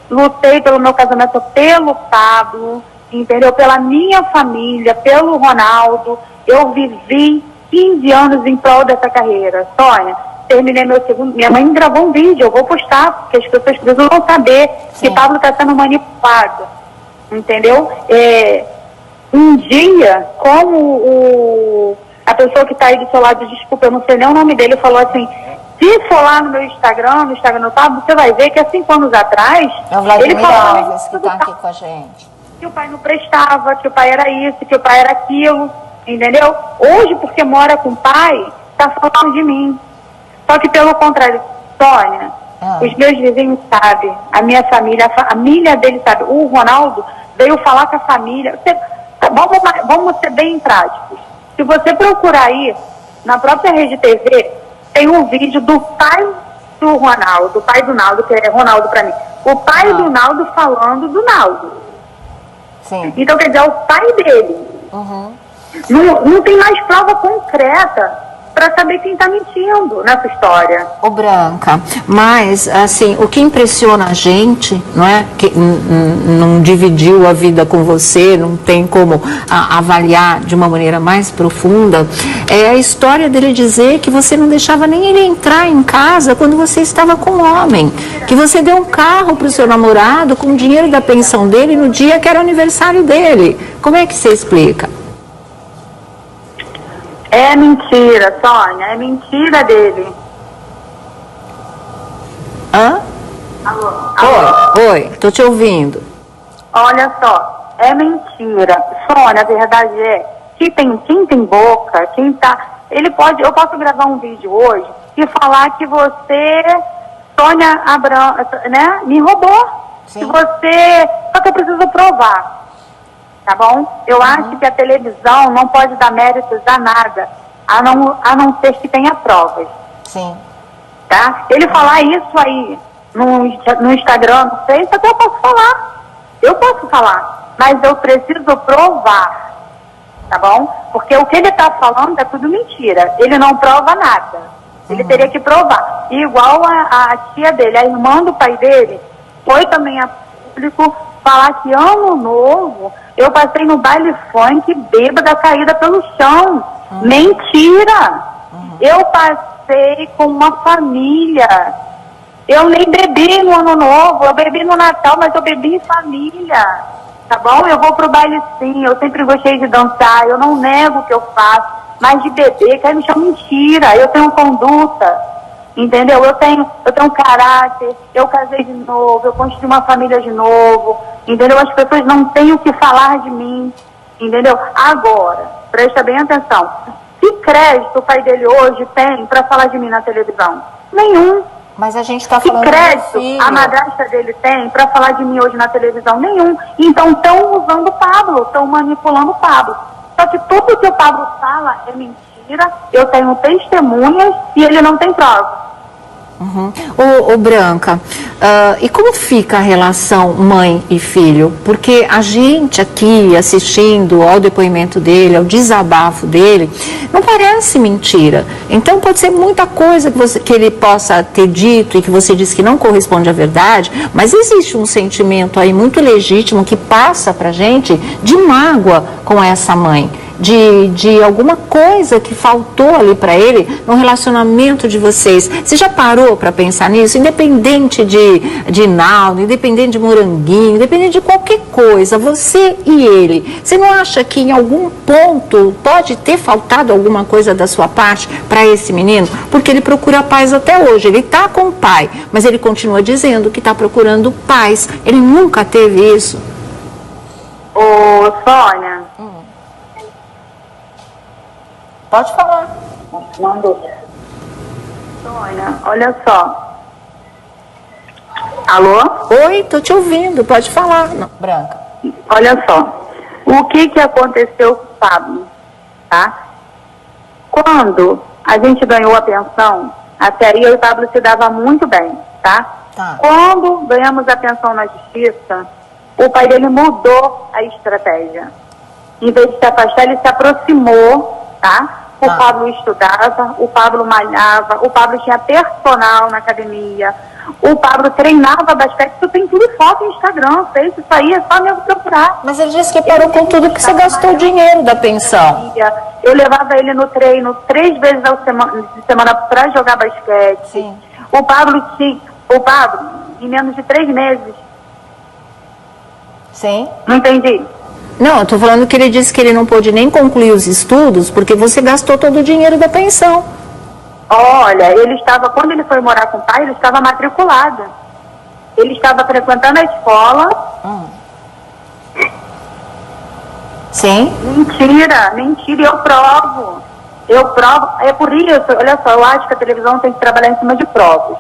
lutei pelo meu casamento, pelo Pablo, entendeu? Pela minha família, pelo Ronaldo. Eu vivi 15 anos em prol dessa carreira. Sônia, terminei meu segundo... Minha mãe gravou um vídeo, eu vou postar, porque as pessoas precisam saber que Pablo está sendo manipulado. Entendeu? Um dia, como a pessoa que está aí do seu lado, desculpa, eu não sei nem o nome dele, falou assim, se for lá no meu Instagram, no Instagram do Pablo, você vai ver que há 5 anos atrás... É o Vladimir Alves que está aqui com a gente. Que o pai não prestava, que o pai era isso, que o pai era aquilo... Entendeu? Hoje, porque mora com o pai, tá falando de mim. Só que pelo contrário, Sônia, os meus vizinhos sabem, a minha família, a família dele sabe. O Ronaldo veio falar com a família. Vamos ser bem práticos. Se você procurar aí, na própria Rede TV, tem um vídeo do pai do Ronaldo, o pai do Naldo, que é Ronaldo pra mim. O pai do Naldo falando do Naldo. Sim. Então, quer dizer, é o pai dele. Não tem mais prova concreta para saber quem está mentindo nessa história. Ô Branca, mas assim, o que impressiona a gente, não é? Que não dividiu a vida com você, não tem como avaliar de uma maneira mais profunda, é a história dele dizer que você não deixava nem ele entrar em casa quando você estava com o homem, que você deu um carro para o seu namorado com o dinheiro da pensão dele no dia que era aniversário dele. Como é que você explica? É mentira, Sônia, é mentira dele. Hã? Alô? Oi, tô te ouvindo. Olha só, é mentira. Sônia, a verdade é que quem tem boca, quem tá... eu posso gravar um vídeo hoje e falar que você, Sônia Abrão, né, me roubou. Sim. Só que eu preciso provar. Tá bom? Eu acho que a televisão não pode dar méritos a nada, a não ser que tenha provas. Sim. Tá? Ele falar isso aí no Instagram, no Facebook, eu posso falar. Eu posso falar. Mas eu preciso provar. Tá bom? Porque o que ele tá falando é tudo mentira. Ele não prova nada. Ele teria que provar. E igual a tia dele, a irmã do pai dele, foi também a público falar que ano novo eu passei no baile funk bêbada, caída pelo chão. Mentira! Eu passei com uma família. Eu nem bebi no ano novo, eu bebi no Natal, mas eu bebi em família. Tá bom? Eu vou pro baile sim, eu sempre gostei de dançar, eu não nego o que eu faço, mas de beber, cai no chão, mentira. Eu tenho conduta, entendeu? Eu tenho caráter, eu casei de novo, eu construí uma família de novo, entendeu? As pessoas não têm o que falar de mim, entendeu? Agora, presta bem atenção, que crédito o pai dele hoje tem para falar de mim na televisão? Nenhum. Mas a gente está Que falando crédito a madrasta dele tem para falar de mim hoje na televisão? Nenhum. Então estão usando o Pablo, estão manipulando o Pablo. Só que tudo que o Pablo fala é mentira, eu tenho testemunhas e ele não tem prova. Ô Branca, e como fica a relação mãe e filho? Porque a gente aqui assistindo ao depoimento dele, ao desabafo dele, não parece mentira. Então pode ser muita coisa que ele possa ter dito e que você diz que não corresponde à verdade, mas existe um sentimento aí muito legítimo que passa pra gente de mágoa com essa mãe. De alguma coisa que faltou ali para ele no relacionamento de vocês. Você já parou para pensar nisso? Independente de Naldo, independente de Moranguinho, independente de qualquer coisa, você e ele, você não acha que em algum ponto pode ter faltado alguma coisa da sua parte para esse menino? Porque ele procura paz até hoje, ele está com o pai, mas ele continua dizendo que está procurando paz. Ele nunca teve isso. Ô, Sônia. Pode falar. Mandou. Sônia, olha só. Alô? Oi, tô te ouvindo, pode falar. Não, Branca. Olha só. O que aconteceu com o Pablo, tá? Quando a gente ganhou a pensão, até aí eu e o Pablo se dava muito bem, tá? Quando ganhamos a pensão na justiça, o pai dele mudou a estratégia. Em vez de se afastar, ele se aproximou, tá? O Pablo estudava, o Pablo malhava, o Pablo tinha personal na academia, o Pablo treinava basquete. Tu tem tudo foto no Instagram, fez isso aí, é só mesmo procurar. Mas ele disse que parou com tudo que você gastou o dinheiro da pensão. Eu levava ele no treino 3 vezes de semana para jogar basquete. Sim. O Pablo, em menos de 3 meses. Sim. Não entendi. Não, eu tô falando que ele disse que ele não pôde nem concluir os estudos porque você gastou todo o dinheiro da pensão. Olha, quando ele foi morar com o pai, ele estava matriculado. Ele estava frequentando a escola. Sim? Mentira, eu provo. É por isso, olha só, eu acho que a televisão tem que trabalhar em cima de provas.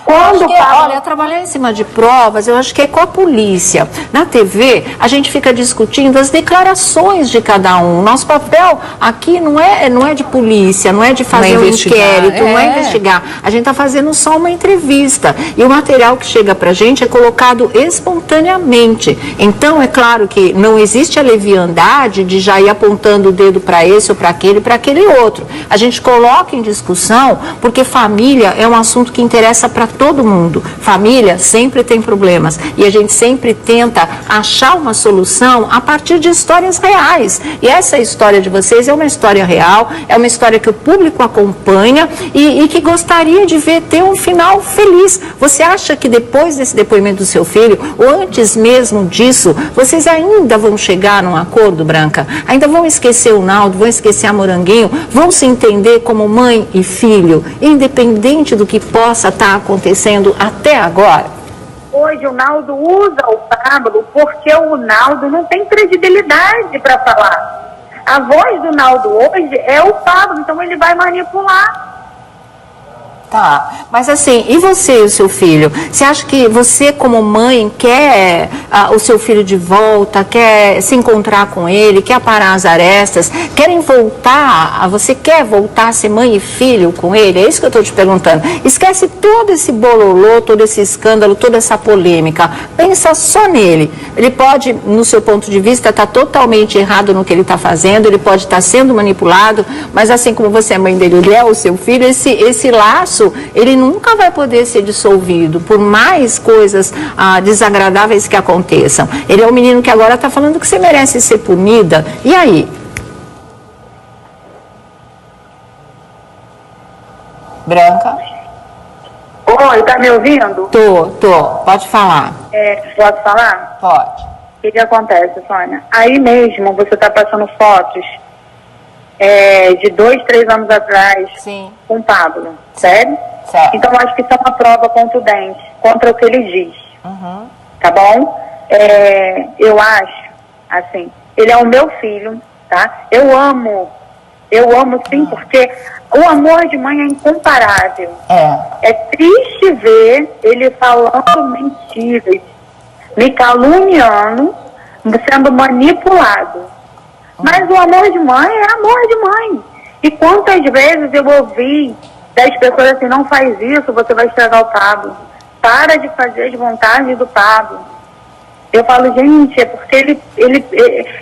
Olha, trabalhar em cima de provas, eu acho que é com a polícia. Na TV, a gente fica discutindo as declarações de cada um. Nosso papel aqui não é de polícia, não é de fazer um inquérito, não é investigar. A gente está fazendo só uma entrevista. E o material que chega pra gente é colocado espontaneamente. Então, é claro que não existe a leviandade de já ir apontando o dedo para esse ou para aquele outro. A gente coloca em discussão porque família é um assunto que interessa para todo mundo. Família sempre tem problemas e a gente sempre tenta achar uma solução a partir de histórias reais. E essa história de vocês é uma história real, é uma história que o público acompanha e que gostaria de ver ter um final feliz. Você acha que depois desse depoimento do seu filho, ou antes mesmo disso, vocês ainda vão chegar num acordo, Branca? Ainda vão esquecer o Naldo, vão esquecer a Moranguinho, vão se entender como mãe e filho, independente do que possa estar acontecendo até agora? Hoje o Naldo usa o Pablo porque o Naldo não tem credibilidade para falar. A voz do Naldo hoje é o Pablo, então ele vai manipular. Tá, mas assim, e você e o seu filho? Você acha que você como mãe quer o seu filho de volta, quer se encontrar com ele, quer aparar as arestas, querem voltar, você quer voltar a ser mãe e filho com ele? É isso que eu estou te perguntando. Esquece todo esse bololô, todo esse escândalo, toda essa polêmica. Pensa só nele. Ele pode, no seu ponto de vista, estar totalmente errado no que ele está fazendo, ele pode estar sendo manipulado, mas assim como você é mãe dele, ele é o seu filho, esse laço ele nunca vai poder ser dissolvido, por mais coisas desagradáveis que aconteçam. Ele é o menino que agora está falando que você merece ser punida. E aí? Branca? Oi, tá me ouvindo? Tô. Pode falar. Pode falar? Pode. O que acontece, Sônia? Aí mesmo você tá passando fotos de 2, 3 anos atrás. Sim. Com o Pablo, sério? Certo. Então acho que isso é uma prova contundente contra o que ele diz. Tá bom? Eu acho, assim, ele é o meu filho, tá? Eu amo sim, porque o amor de mãe é incomparável. É triste ver ele falando mentiras, me caluniando, sendo manipulado. Mas o amor de mãe é amor de mãe. E quantas vezes eu ouvi das pessoas assim, não faz isso, você vai estragar o Pablo. Para de fazer as vontades do Pablo. Eu falo, gente, é porque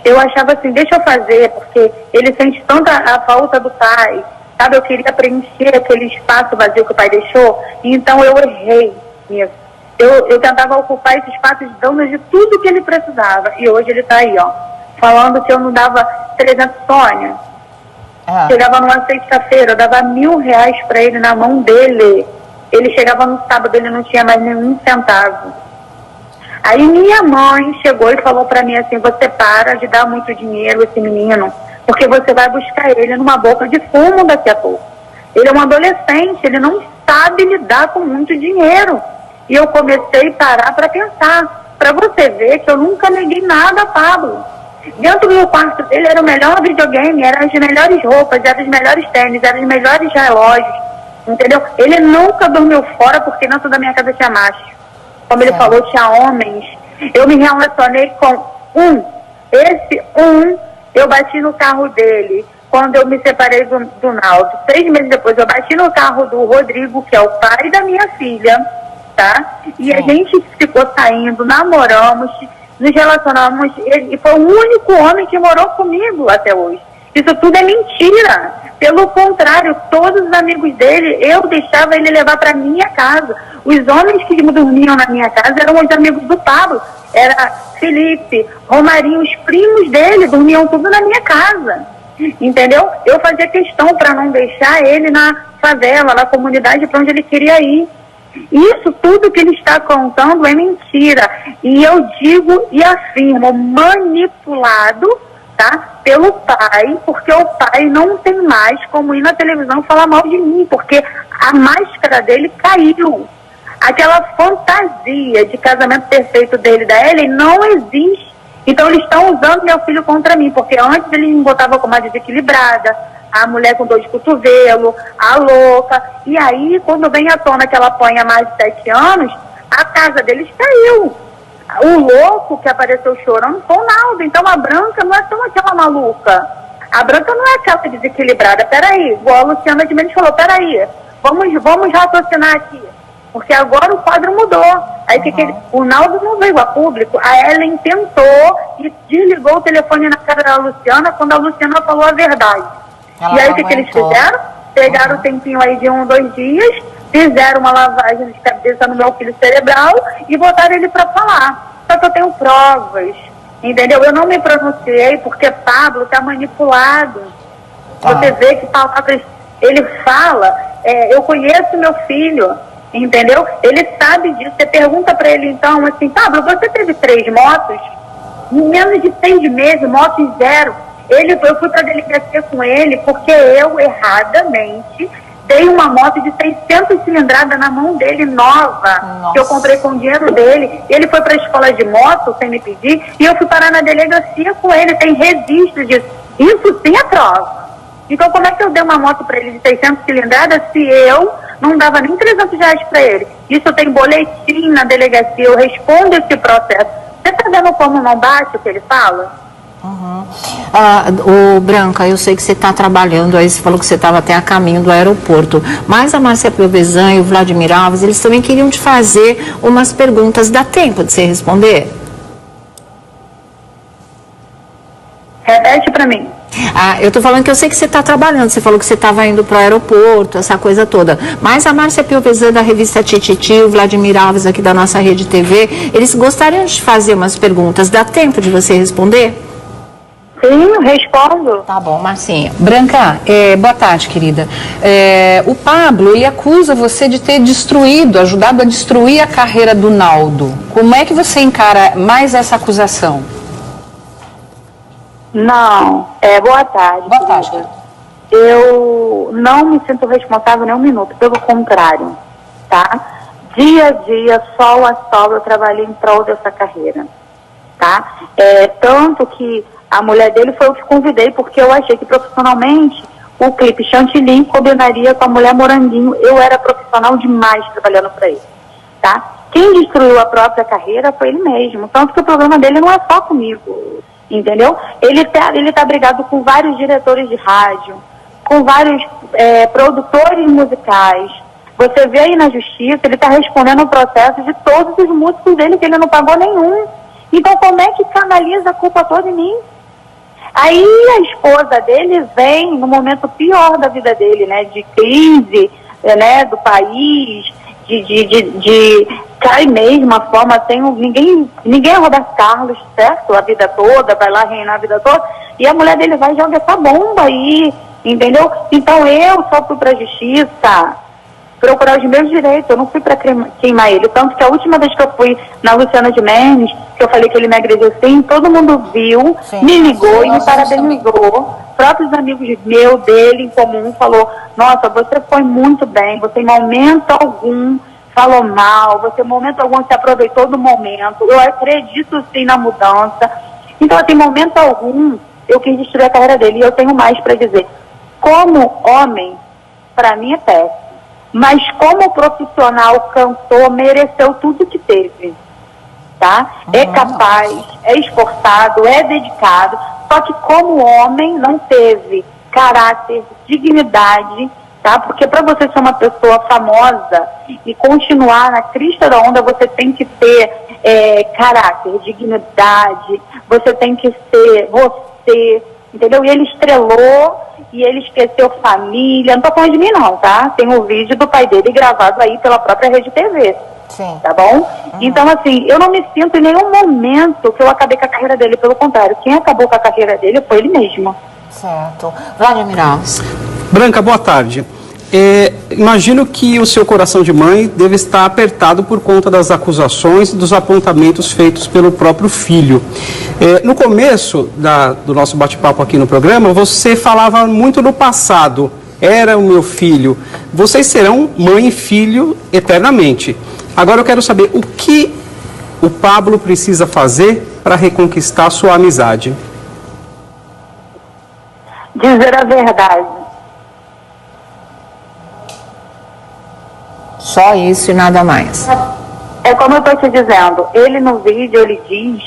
eu achava assim, deixa eu fazer, porque ele sente tanta a falta do pai, sabe? Eu queria preencher aquele espaço vazio que o pai deixou, então eu errei nisso. Eu tentava ocupar esse espaço dando de tudo que ele precisava, e hoje ele tá aí, ó, falando que eu não dava 300, Sônia. Chegava numa sexta-feira, eu dava R$1.000 para ele na mão dele. Ele chegava no sábado, ele não tinha mais nenhum centavo. Aí minha mãe chegou e falou para mim assim, você para de dar muito dinheiro a esse menino, porque você vai buscar ele numa boca de fumo daqui a pouco. Ele é um adolescente, ele não sabe lidar com muito dinheiro. E eu comecei a parar para pensar, para você ver que eu nunca neguei nada a Pablo. Dentro do quarto dele era o melhor videogame, eram as melhores roupas, eram os melhores tênis, eram os melhores relógios, entendeu? Ele nunca dormiu fora porque dentro da minha casa tinha macho. Como ele falou, tinha homens. Eu me relacionei com esse eu bati no carro dele quando eu me separei do Naldo. 3 meses depois eu bati no carro do Rodrigo, que é o pai da minha filha, tá? E a gente ficou saindo, namoramos, nos relacionamos, e foi o único homem que morou comigo até hoje. Isso tudo é mentira. Pelo contrário, todos os amigos dele, eu deixava ele levar para minha casa. Os homens que dormiam na minha casa eram os amigos do Pablo. Era Felipe, Romarinho, os primos dele dormiam tudo na minha casa. Entendeu? Eu fazia questão para não deixar ele na favela, na comunidade para onde ele queria ir. Isso tudo que ele está contando é mentira. E eu digo e afirmo, manipulado, tá? Pelo pai, porque o pai não tem mais como ir na televisão falar mal de mim, porque a máscara dele caiu. Aquela fantasia de casamento perfeito dele e da Ellen não existe. Então eles estão usando meu filho contra mim, porque antes eles me botavam como a desequilibrada, a mulher com dor de cotovelo, a louca. E aí, quando vem à tona que ela apanha mais de 7 anos, a casa deles caiu. O louco que apareceu chorando foi o Naldo. Então a Branca não é tão aquela maluca. A Branca não é aquela desequilibrada. Peraí, igual a Luciana de Mendes falou, peraí, vamos raciocinar aqui. Porque agora o quadro mudou. Aí o Naldo não veio a público. A Ellen tentou e desligou o telefone na cara da Luciana quando a Luciana falou a verdade. E aí o que eles fizeram? Pegaram o tempinho aí de 1 ou 2 dias, fizeram uma lavagem de cabeça no meu filho cerebral e botaram ele para falar. Só que eu tenho provas, entendeu? Eu não me pronunciei porque Pablo está manipulado. Você vê que palavras ele fala, eu conheço meu filho, entendeu? Ele sabe disso. Você pergunta para ele então assim, Pablo, você teve 3 motos? Em menos de 6 meses, motos 0. Eu fui para a delegacia com ele porque eu, erradamente, dei uma moto de 600 cilindradas na mão dele, nova, que eu comprei com o dinheiro dele. Ele foi para a escola de moto, sem me pedir, e eu fui parar na delegacia com ele. Tem registro disso. Isso sim é prova. Então, como é que eu dei uma moto para ele de 600 cilindradas se eu não dava nem R$300 para ele? Isso tem boletim na delegacia, eu respondo esse processo. Você está vendo como não bate o que ele fala? Branca, eu sei que você está trabalhando, aí você falou que você estava até a caminho do aeroporto, mas a Márcia Piovesan e o Vladimir Alves, eles também queriam te fazer umas perguntas. Dá tempo de você responder? Repete para mim. Eu estou falando que eu sei que você está trabalhando, você falou que você estava indo para o aeroporto, essa coisa toda, mas a Márcia Piovesan da revista Tititi, o Vladimir Alves aqui da nossa Rede TV, eles gostariam de te fazer umas perguntas. Dá tempo de você responder? Sim, respondo. Tá bom, Marcinha. Branca, boa tarde, querida. O Pablo, ele acusa você de ter ajudado a destruir a carreira do Naldo. Como é que você encara mais essa acusação? Não, boa tarde. Boa tarde. Eu não me sinto responsável nem um minuto, pelo contrário, tá? Dia a dia, sol a sol, eu trabalhei em prol dessa carreira, tá? Tanto que a mulher dele foi eu que convidei, porque eu achei que profissionalmente o clipe Chantilly combinaria com a mulher Moranguinho. Eu era profissional demais trabalhando para ele, tá? Quem destruiu a própria carreira foi ele mesmo. Tanto que o problema dele não é só comigo, entendeu? Ele tá brigado com vários diretores de rádio, com vários produtores musicais. Você vê aí na justiça, ele está respondendo o processo de todos os músicos dele, que ele não pagou nenhum. Então, como é que canaliza a culpa toda em mim? Aí a esposa dele vem no momento pior da vida dele, né? De crise, né? Do país, de cai mesmo a forma, ninguém é Roberto Carlos, certo? A vida toda, vai lá reinar a vida toda, e a mulher dele vai e joga essa bomba aí, entendeu? Então eu só fui pra justiça procurar os meus direitos, eu não fui para queimar ele. Tanto que a última vez que eu fui na Luciana de Mendes, que eu falei que ele me agrediu assim, todo mundo viu, sim, me ligou e me parabenizou. Próprios amigos meus, dele, em comum, falou: nossa, você foi muito bem, você em momento algum falou mal, você em momento algum se aproveitou do momento, eu acredito sim na mudança. Então, assim, em momento algum, eu quis destruir a carreira dele. E eu tenho mais para dizer. Como homem, para mim é péssimo. Mas como profissional, cantor, mereceu tudo que teve, tá? É capaz, é esforçado, é dedicado, só que como homem não teve caráter, dignidade, tá? Porque para você ser uma pessoa famosa e continuar na crista da onda, você tem que ter caráter, dignidade, você tem que ser você, entendeu? E ele estrelou e ele esqueceu família. Não tô falando de mim não, tá? Tem um vídeo do pai dele gravado aí pela própria Rede TV. Sim. Tá bom? Então, assim, eu não me sinto em nenhum momento que eu acabei com a carreira dele. Pelo contrário, quem acabou com a carreira dele foi ele mesmo. Certo. Vladimir Alves. Branca, boa tarde. Imagino que o seu coração de mãe deve estar apertado por conta das acusações e dos apontamentos feitos pelo próprio filho. No começo do nosso bate-papo aqui no programa, você falava muito no passado. Era o meu filho. Vocês serão mãe e filho eternamente. Agora eu quero saber o que o Pablo precisa fazer para reconquistar sua amizade. Dizer a verdade. Só isso e nada mais. É como eu estou te dizendo, ele no vídeo, ele diz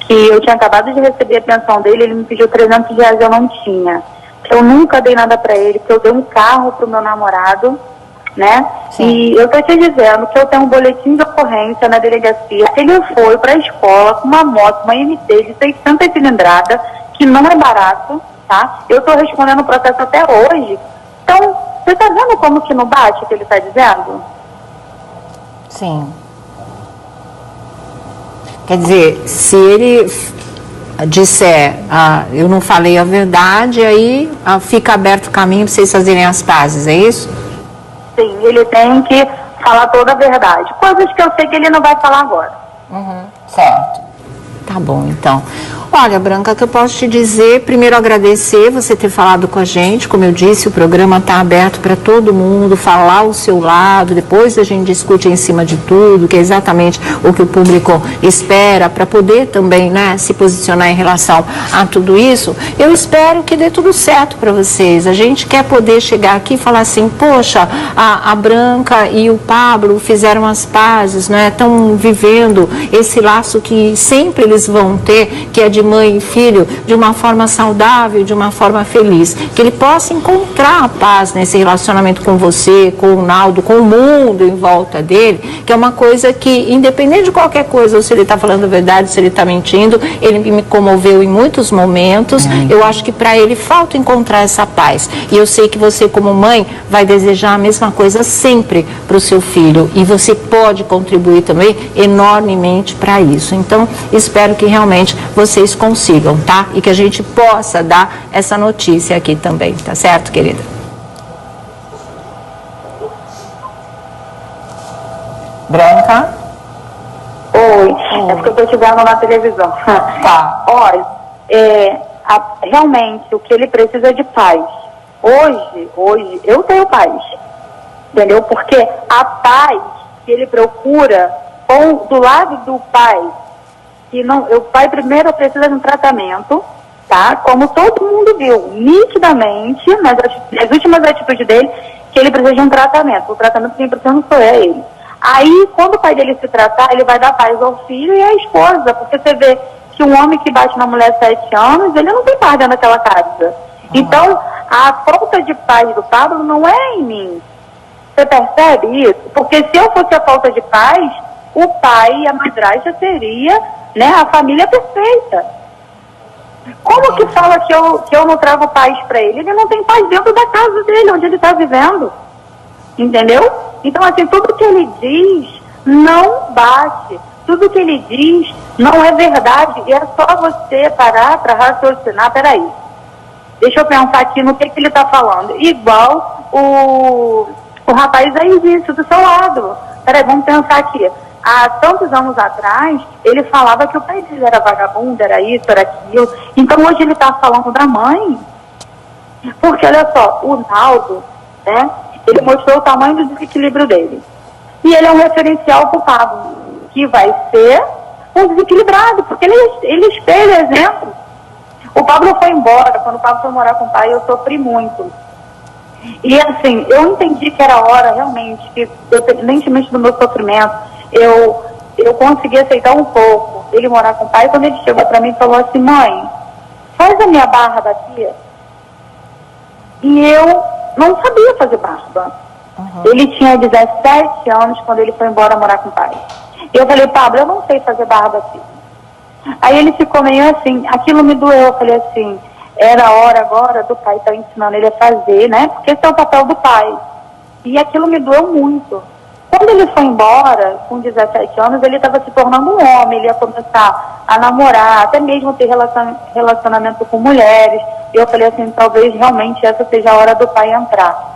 que eu tinha acabado de receber a pensão dele, ele me pediu R$300, eu não tinha. Que eu nunca dei nada para ele, que eu dei um carro pro meu namorado, né? Sim. E eu estou te dizendo que eu tenho um boletim de ocorrência na delegacia, que ele foi para a escola com uma moto, uma MT de 600 cilindradas, que não é barato, tá? Eu estou respondendo o processo até hoje. Então, você está vendo como que não bate o que ele está dizendo? Sim. Quer dizer, se ele disser, eu não falei a verdade, aí fica aberto o caminho para vocês fazerem as pazes, é isso? Sim, ele tem que falar toda a verdade. Coisas que eu sei que ele não vai falar agora. Certo. Tá bom, então. Olha, Branca, que eu posso te dizer, primeiro agradecer você ter falado com a gente. Como eu disse, o programa está aberto para todo mundo falar o seu lado, depois a gente discute em cima de tudo, que é exatamente o que o público espera, para poder também, né, se posicionar em relação a tudo isso. Eu espero que dê tudo certo para vocês. A gente quer poder chegar aqui e falar assim, poxa, a Branca e o Pablo fizeram as pazes, né, estão vivendo esse laço que sempre eles vão ter, que é de mãe e filho, de uma forma saudável, de uma forma feliz. Que ele possa encontrar a paz nesse relacionamento com você, com o Naldo, com o mundo em volta dele, que é uma coisa que, independente de qualquer coisa, ou se ele está falando a verdade, se ele está mentindo, ele me comoveu em muitos momentos. Eu acho que para ele falta encontrar essa paz. E eu sei que você, como mãe, vai desejar a mesma coisa sempre para o seu filho. E você pode contribuir também enormemente para isso. Então, espero que realmente vocês consigam, tá? E que a gente possa dar essa notícia aqui também, tá certo, querida? Branca? Oi, é porque eu tô te vendo na televisão. Tá. Olha, realmente o que ele precisa é de paz. Hoje, eu tenho paz, entendeu? Porque a paz que ele procura do lado do pai, que não, o pai primeiro precisa de um tratamento, tá? Como todo mundo viu, nitidamente, nas últimas atitudes dele, que ele precisa de um tratamento. O tratamento que quem precisa não sou ele. Aí, quando o pai dele se tratar, ele vai dar paz ao filho e à esposa, porque você vê que um homem que bate na mulher 7 anos, ele não tem paz dentro daquela casa. Então, A falta de paz do Pablo não é em mim. Você percebe isso? Porque se eu fosse a falta de paz, o pai e a madrasta seria, né, a família perfeita. Como que fala que eu não trago paz para ele? Ele não tem paz dentro da casa dele, onde ele está vivendo. Entendeu? Então, assim, tudo que ele diz não bate. Tudo que ele diz não é verdade. E é só você parar para raciocinar. Peraí, deixa eu pensar aqui no que ele está falando. Igual o rapaz aí disse do seu lado. Peraí, vamos pensar aqui. Há tantos anos atrás, ele falava que o pai dele era vagabundo, era isso, era aquilo. Então, hoje ele está falando da mãe. Porque, olha só, o Naldo, né, ele mostrou o tamanho do desequilíbrio dele. E ele é um referencial para o Pablo, que vai ser um desequilibrado, porque ele espelha exemplo. O Pablo foi embora, quando o Pablo foi morar com o pai, eu sofri muito. E assim, eu entendi que era hora realmente, que independentemente do meu sofrimento, eu consegui aceitar um pouco ele morar com o pai. Quando ele chegou para mim e falou assim: mãe, faz a minha barba aqui. E eu não sabia fazer barba. Ele tinha 17 anos quando ele foi embora morar com o pai. Eu falei: Pablo, eu não sei fazer barba aqui. Aí ele ficou meio assim, aquilo me doeu. Eu falei assim, era a hora agora do pai estar ensinando ele a fazer, né? Porque esse é o papel do pai. E aquilo me doeu muito. Quando ele foi embora, com 17 anos, ele estava se tornando um homem, ele ia começar a namorar, até mesmo ter relacionamento com mulheres. E eu falei assim, talvez realmente essa seja a hora do pai entrar.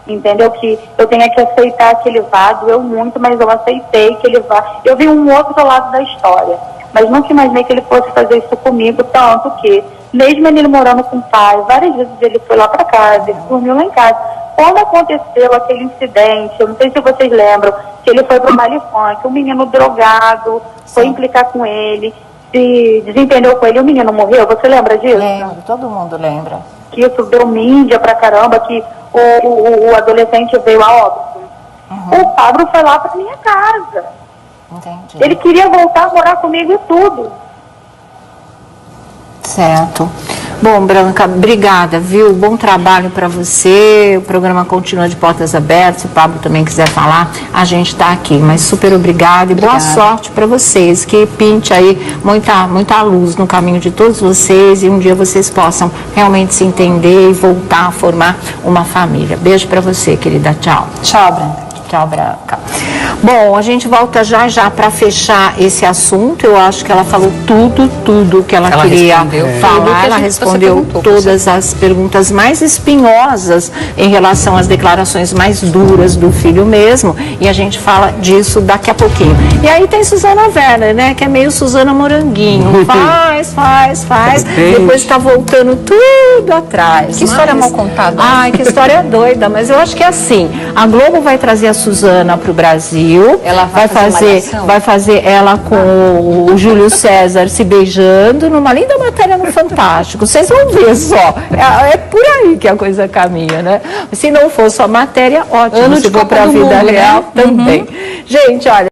Entendeu? Que eu tenha que aceitar que ele vá, doeu muito, mas eu aceitei que ele vá. Eu vi um outro lado da história, mas nunca imaginei que ele fosse fazer isso comigo, tanto que, mesmo ele morando com o pai, várias vezes ele foi lá para casa, ele dormiu lá em casa. Quando aconteceu aquele incidente, eu não sei se vocês lembram, que ele foi para o baile funk, um menino drogado foi implicar com ele, se desentendeu com ele, o menino morreu, você lembra disso? Lembro, todo mundo lembra. Que isso deu mídia pra caramba, que o adolescente veio a óbito. O Pablo foi lá pra minha casa. Entendi. Ele queria voltar a morar comigo e tudo. Certo. Bom, Branca, obrigada, viu? Bom trabalho para você. O programa continua de portas abertas. Se o Pablo também quiser falar, a gente está aqui. Mas super obrigada e boa sorte para vocês. Que pinte aí muita luz no caminho de todos vocês e um dia vocês possam realmente se entender e voltar a formar uma família. Beijo para você, querida. Tchau. Tchau, Branca. Tchau, Branca. Bom, a gente volta já para fechar esse assunto. Eu acho que ela falou tudo que ela queria falar. Ela respondeu todas as perguntas mais espinhosas em relação às declarações mais duras do filho mesmo. E a gente fala disso daqui a pouquinho. E aí tem Suzana Werner, né? Que é meio Suzana Moranguinho. Faz. Depois está voltando tudo atrás. Que história mal contada. Ai, que história doida. Mas eu acho que é assim. A Globo vai trazer a Suzana para o Brasil. Ela vai fazer ela com o Júlio César se beijando numa linda matéria no Fantástico. Vocês vão ver só. É por aí que a coisa caminha, né? Se não for só matéria, ótimo. Se for para a vida real, né? Também. Gente, olha.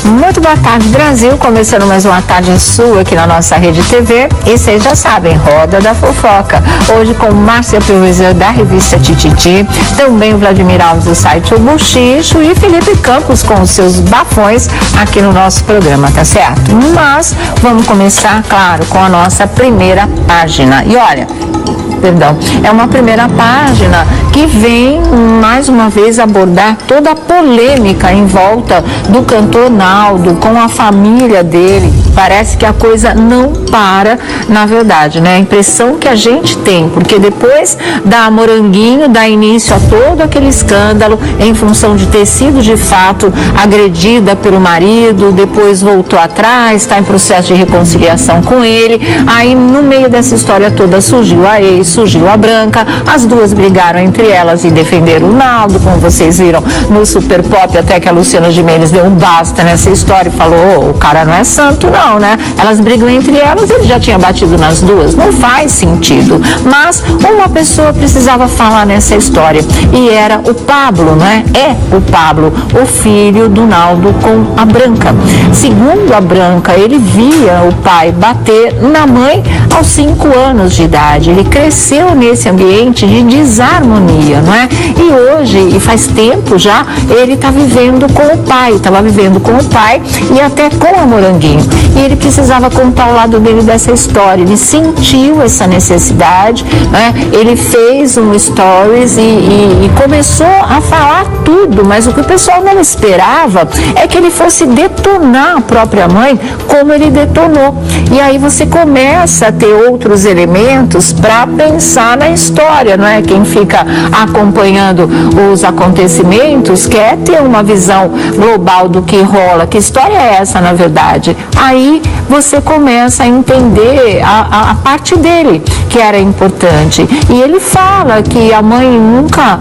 Muito boa tarde, Brasil. Começando mais uma tarde sua aqui na nossa Rede TV. E vocês já sabem, Roda da Fofoca. Hoje com Márcia Peuvezer, da revista Tititi. Também o Vladimir Alves, do site O Buchicho. E Felipe Campos com os seus bafões aqui no nosso programa, tá certo? Mas vamos começar, claro, com a nossa primeira página. E olha, é uma primeira página que vem mais uma vez abordar toda a polêmica em volta do cantor Naldo com a família dele. Parece que a coisa não para, na verdade, né? A impressão que a gente tem, porque depois da Moranguinho dá início a todo aquele escândalo em função de ter sido de fato agredida pelo marido, depois voltou atrás, está em processo de reconciliação com ele. Aí no meio dessa história toda surgiu a ex, surgiu a Branca, as duas brigaram entre entre elas e defender o Naldo, como vocês viram no Super Pop, até que a Luciana Gimenez deu um basta nessa história e falou, o cara não é santo não, né? Elas brigam entre elas, ele já tinha batido nas duas, não faz sentido. Mas uma pessoa precisava falar nessa história, e era o Pablo, né? É o Pablo, o filho do Naldo com a Branca. Segundo a Branca, ele via o pai bater na mãe aos 5 anos de idade. Ele cresceu nesse ambiente de desarmonia, não é? E hoje, e faz tempo já, ele está vivendo com o pai, estava vivendo com o pai e até com a Moranguinho. E ele precisava contar o lado dele dessa história. Ele sentiu essa necessidade, né? Ele fez um stories e começou a falar tudo, mas o que o pessoal não esperava é que ele fosse detonar a própria mãe como ele detonou. E aí você começa a ter outros elementos para pensar na história, não é? Quem fica acompanhando os acontecimentos quer ter uma visão global do que rola. Que história é essa, na verdade? Aí você começa a entender a parte dele, que era importante. E ele fala que a mãe nunca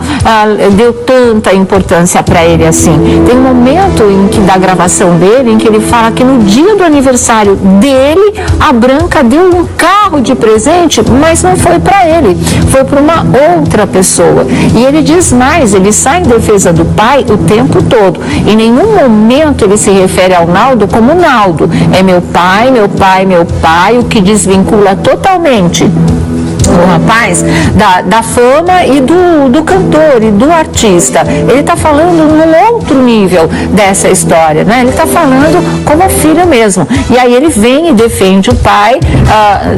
deu tanta importância para ele assim. Tem um momento da gravação dele em que ele fala que no dia do aniversário dele, a Branca deu um carro de presente, mas não foi para ele, foi para uma outra pessoa. E ele diz mais, ele sai em defesa do pai o tempo todo. Em nenhum momento ele se refere ao Naldo como Naldo. É meu pai, meu pai, meu pai, o que desvincula totalmente o rapaz da fama e do cantor e do artista. Ele está falando num outro nível dessa história, né? Ele está falando como filho mesmo. E aí ele vem e defende o pai,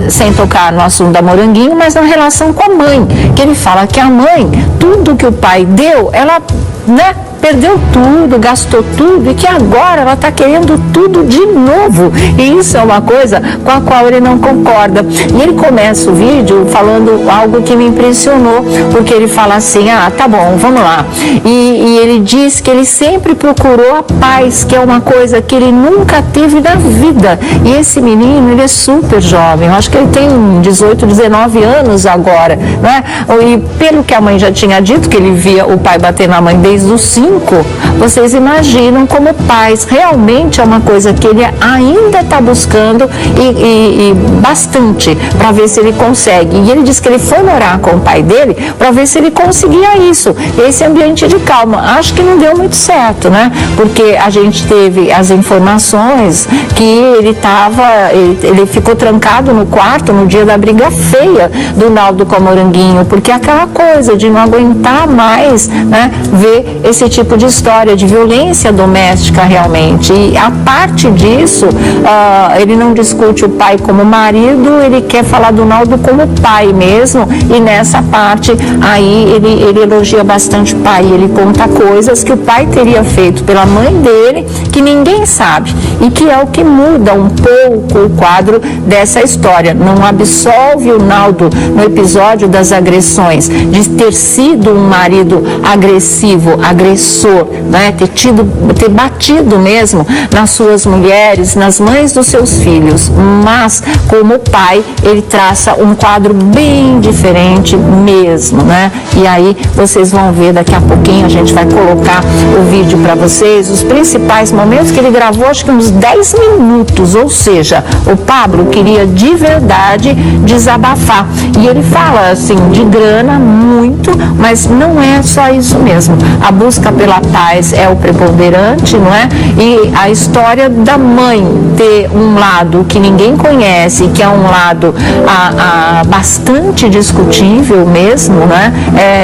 sem tocar no assunto da Moranguinho, mas na relação com a mãe, que ele fala que a mãe, tudo que o pai deu, ela, né, perdeu tudo, gastou tudo e que agora ela está querendo tudo de novo. E isso é uma coisa com a qual ele não concorda. E ele começa o vídeo falando algo que me impressionou, porque ele fala assim, tá bom, vamos lá. E ele diz que ele sempre procurou a paz, que é uma coisa que ele nunca teve na vida. E esse menino, ele é super jovem, eu acho que ele tem 18, 19 anos agora, né? E pelo que a mãe já tinha dito, que ele via o pai bater na mãe desde os 5, vocês imaginam como paz realmente é uma coisa que ele ainda está buscando e bastante para ver se ele consegue. E ele disse que ele foi morar com o pai dele para ver se ele conseguia isso, esse ambiente de calma. Acho que não deu muito certo, né? Porque a gente teve as informações que ele ficou trancado no quarto no dia da briga feia do Naldo com a Moranguinho, porque aquela coisa de não aguentar mais, né, ver esse tipo de história de violência doméstica realmente. E a parte disso, ele não discute o pai como marido, ele quer falar do Naldo como pai mesmo, e nessa parte aí ele elogia bastante o pai, ele conta coisas que o pai teria feito pela mãe dele, que ninguém sabe, e que é o que muda um pouco o quadro dessa história. Não absolve o Naldo no episódio das agressões, de ter sido um marido agressivo, agressor, né? ter batido mesmo nas suas mulheres, nas mães dos seus filhos, mas como pai ele traça um quadro bem diferente mesmo, né? E aí vocês vão ver daqui a pouquinho, a gente vai colocar o vídeo para vocês, os principais momentos que ele gravou, acho que uns 10 minutos, ou seja, o Pablo queria de verdade desabafar, e ele fala assim, de grana muito, mas não é só isso mesmo, a busca pela paz é o preponderante, não é? E a história da mãe ter um lado que ninguém conhece, que é um lado bastante discutível mesmo, né?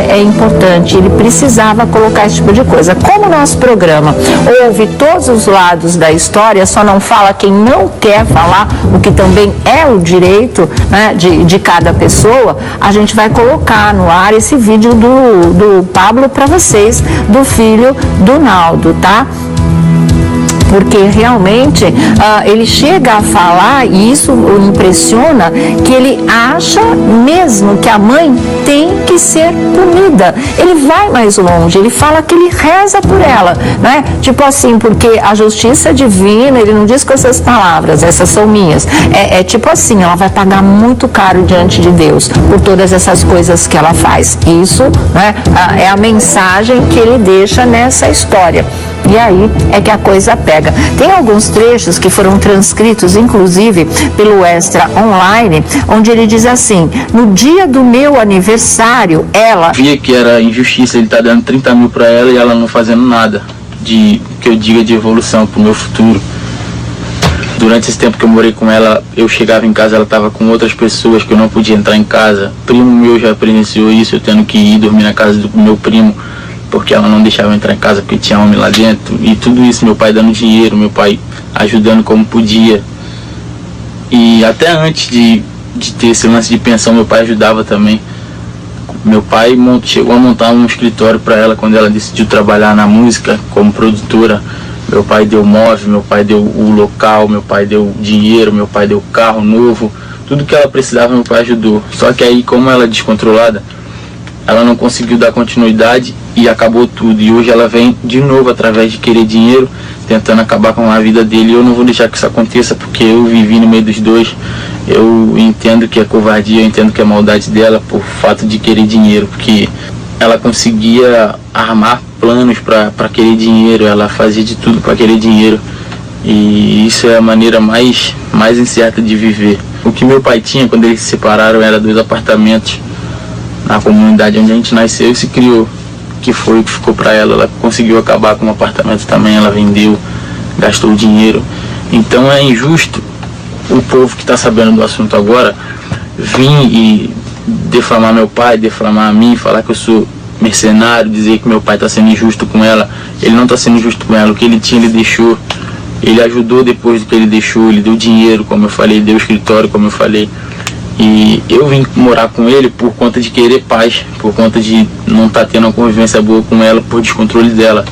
É importante, ele precisava colocar esse tipo de coisa. Como o nosso programa ouve todos os lados da história, só não fala quem não quer falar, o que também é o direito, né, de cada pessoa, a gente vai colocar no ar esse vídeo do Pablo para vocês, do filho do Naldo, tá? porque realmente ele chega a falar, e isso o impressiona, que ele acha mesmo que a mãe tem que ser punida. Ele vai mais longe, ele fala que ele reza por ela, né? Tipo assim, porque a justiça divina, ele não diz com essas palavras, essas são minhas, é tipo assim, ela vai pagar muito caro diante de Deus por todas essas coisas que ela faz. Isso, né, é a mensagem que ele deixa nessa história. E aí é que a coisa pega. Tem alguns trechos que foram transcritos, inclusive, pelo Extra Online, onde ele diz assim: no dia do meu aniversário, ela... Via que era injustiça, ele tá dando 30 mil para ela e ela não fazendo nada que eu diga de evolução pro meu futuro. Durante esse tempo que eu morei com ela, eu chegava em casa, ela estava com outras pessoas que eu não podia entrar em casa. Primo meu já presenciou isso, eu tendo que ir dormir na casa do meu primo, porque ela não deixava eu entrar em casa porque tinha homem lá dentro. E tudo isso, meu pai dando dinheiro, meu pai ajudando como podia. E até antes de ter esse lance de pensão, meu pai ajudava também. Meu pai chegou a montar um escritório para ela quando ela decidiu trabalhar na música como produtora. Meu pai deu móvel, meu pai deu o local, meu pai deu dinheiro, meu pai deu carro novo. Tudo que ela precisava, meu pai ajudou. Só que aí, como ela é descontrolada, ela não conseguiu dar continuidade e acabou tudo. E hoje ela vem de novo através de querer dinheiro, tentando acabar com a vida dele. E eu não vou deixar que isso aconteça, porque eu vivi no meio dos dois. Eu entendo que é covardia, eu entendo que é maldade dela por fato de querer dinheiro, porque ela conseguia armar planos para querer dinheiro, ela fazia de tudo para querer dinheiro. E isso é a maneira mais incerta de viver. O que meu pai tinha quando eles se separaram era 2 apartamentos na comunidade onde a gente nasceu e se criou, que foi o que ficou para ela. Ela conseguiu acabar com um apartamento também, ela vendeu, gastou dinheiro. Então é injusto o povo que está sabendo do assunto agora vir e defamar meu pai, defamar a mim, falar que eu sou mercenário, dizer que meu pai está sendo injusto com ela. Ele não está sendo injusto com ela, o que ele tinha ele deixou. Ele ajudou depois do que ele deixou, ele deu dinheiro, como eu falei, deu escritório, como eu falei. E eu vim morar com ele por conta de querer paz, por conta de não estar tendo uma convivência boa com ela, por descontrole dela.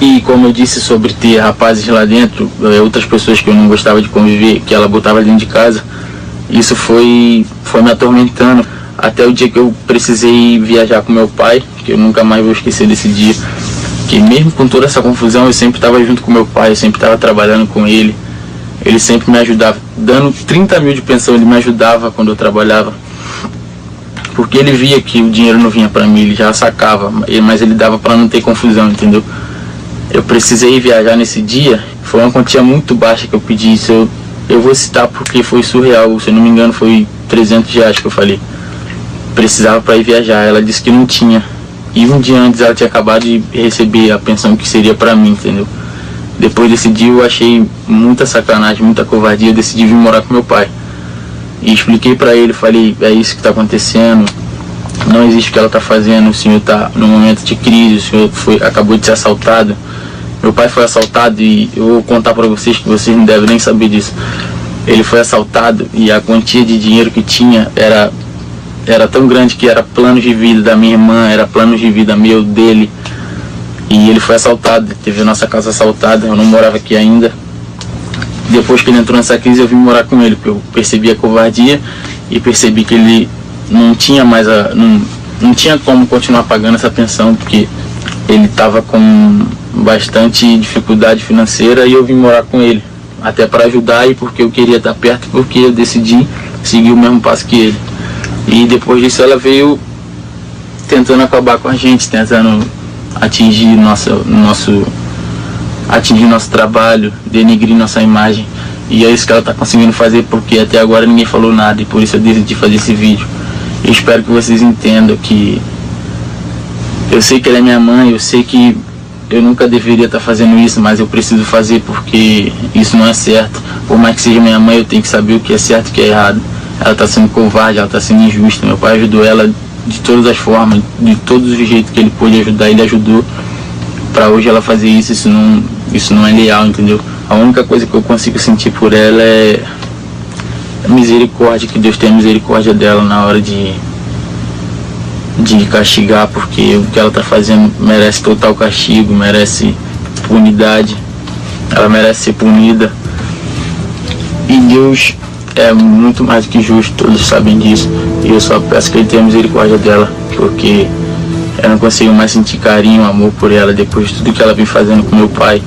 E como eu disse sobre ter rapazes lá dentro, outras pessoas que eu não gostava de conviver, que ela botava dentro de casa, isso foi me atormentando. Até o dia que eu precisei viajar com meu pai, que eu nunca mais vou esquecer desse dia. Que mesmo com toda essa confusão, eu sempre estava junto com meu pai, eu sempre estava trabalhando com ele. Ele sempre me ajudava, dando 30 mil de pensão, ele me ajudava quando eu trabalhava. Porque ele via que o dinheiro não vinha para mim, ele já sacava, mas ele dava para não ter confusão, entendeu? Eu precisei viajar nesse dia, foi uma quantia muito baixa que eu pedi, isso eu vou citar porque foi surreal, se eu não me engano foi R$300 que eu falei. Precisava para ir viajar, ela disse que não tinha. E um dia antes ela tinha acabado de receber a pensão que seria para mim, entendeu? Depois desse dia eu achei muita sacanagem, muita covardia, eu decidi vir morar com meu pai. E expliquei para ele, falei, é isso que está acontecendo, não existe o que ela está fazendo, o senhor está num momento de crise, o senhor acabou de ser assaltado. Meu pai foi assaltado e eu vou contar para vocês que vocês não devem nem saber disso. Ele foi assaltado e a quantia de dinheiro que tinha era tão grande que era planos de vida da minha irmã, era planos de vida meu, dele. E ele foi assaltado, teve a nossa casa assaltada, eu não morava aqui ainda. Depois que ele entrou nessa crise, eu vim morar com ele, porque eu percebi a covardia e percebi que ele não tinha mais não tinha como continuar pagando essa pensão, porque ele estava com bastante dificuldade financeira e eu vim morar com ele, até para ajudar e porque eu queria estar perto, porque eu decidi seguir o mesmo passo que ele. E depois disso ela veio tentando acabar com a gente, tentando atingir nosso trabalho, denegrir nossa imagem. E é isso que ela está conseguindo fazer, porque até agora ninguém falou nada e por isso eu decidi fazer esse vídeo. Eu espero que vocês entendam que eu sei que ela é minha mãe, eu sei que eu nunca deveria estar fazendo isso, mas eu preciso fazer porque isso não é certo. Por mais que seja minha mãe, eu tenho que saber o que é certo e o que é errado. Ela está sendo covarde, ela está sendo injusta. Meu pai ajudou ela de todas as formas, de todos os jeitos que ele pôde ajudar, ele ajudou. Para hoje ela fazer isso, isso não é leal, entendeu? A única coisa que eu consigo sentir por ela é a misericórdia, que Deus tenha misericórdia dela na hora de castigar, porque o que ela está fazendo merece total castigo, merece impunidade, ela merece ser punida. E Deus é muito mais do que justo, todos sabem disso. E eu só peço que Ele tenha misericórdia dela, porque eu não consigo mais sentir carinho, amor por ela, depois de tudo que ela vem fazendo com meu pai.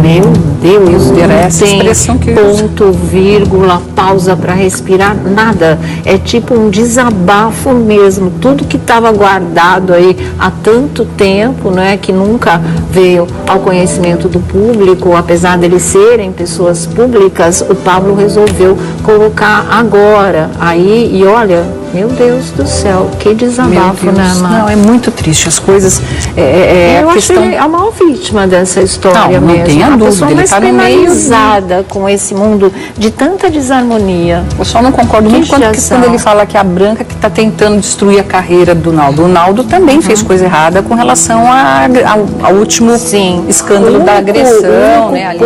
Meu Deus, era essa expressão que ponto, vírgula, pausa para respirar, nada. É tipo um desabafo mesmo. Tudo que estava guardado aí há tanto tempo, né, que nunca veio ao conhecimento do público, apesar deles serem pessoas públicas, o Pablo resolveu colocar agora. Aí, e olha, meu Deus do céu, que desabafo, né, Mar? Não, é muito triste. As coisas... eu acho que ele é a maior vítima dessa história mesmo. Não tenha dúvida. A pessoa mais tá penalizada com esse mundo de tanta desarmonia. Eu só não concordo muito quando ele fala que a Branca que está tentando destruir a carreira do Naldo. O Naldo também fez coisa errada com relação ao último escândalo da agressão, né? Ali.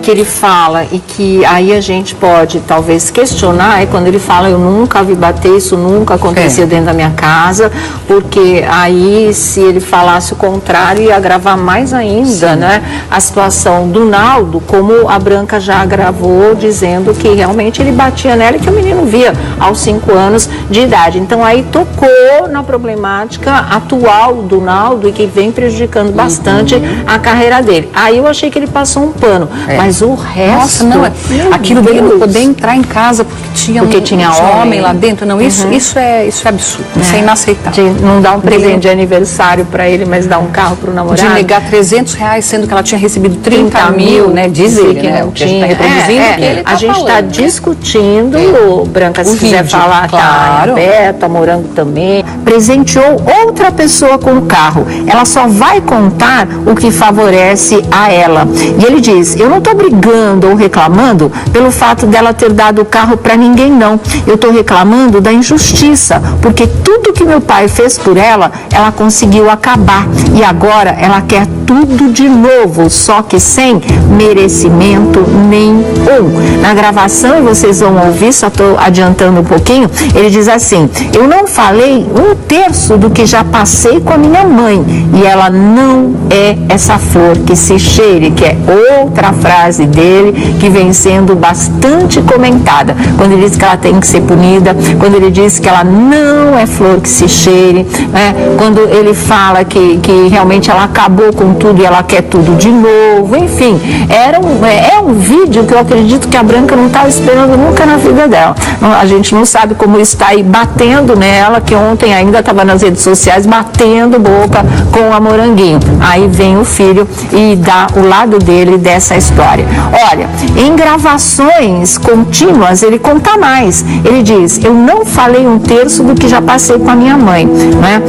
Que ele fala e que aí a gente pode talvez questionar é quando ele fala: eu nunca vi bater, isso nunca acontecia dentro da minha casa, porque aí se ele falasse o contrário ia agravar mais ainda, né, a situação do Naldo, como a Branca já agravou dizendo que realmente ele batia nela e que o menino via aos 5 anos de idade. Então aí tocou na problemática atual do Naldo e que vem prejudicando bastante a carreira dele. Aí eu achei que ele passou um pano, mas o resto... Nossa, não, aquilo dele não poder entrar em casa porque tinha homem lá dentro, não, isso é absurdo, isso é inaceitável. De não dar um presente de aniversário para ele, mas dar um carro para o namorado. De negar R$300, sendo que ela tinha recebido 30 mil, né, diz ele, né, o que a gente está reproduzindo. A gente está discutindo, Branca, se quiser falar, claro. Beto, a Morango também, presenteou outra pessoa com o carro. Ela só vai contar o que favorece a ela. E ele diz: eu não estou brigando ou reclamando pelo fato dela ter dado o carro para ninguém, não. Eu estou reclamando da injustiça, porque tudo que meu pai fez por ela, ela conseguiu acabar. E agora ela quer tudo de novo, só que sem merecimento nenhum. Na gravação, e vocês vão ouvir, só estou adiantando um pouquinho, ele diz assim: eu não falei 1/3 do que já passei com a minha mãe, e ela não é essa flor que se cheire, que é outra frase dele que vem sendo bastante comentada, quando ele diz que ela tem que ser punida, quando ele diz que ela não é flor que se cheire, né? Quando ele fala que realmente ela acabou com tudo e ela quer tudo de novo, enfim, é um vídeo que eu acredito que a Branca não estava esperando nunca na vida dela. A gente não sabe como está aí batendo nela, que ontem ainda estava nas redes sociais batendo boca com a Moranguinho. Aí vem o filho e dá o lado dele dessa história. Olha, em gravações contínuas ele conta mais. Ele diz: eu não falei 1/3 do que já passei com a minha mãe, né?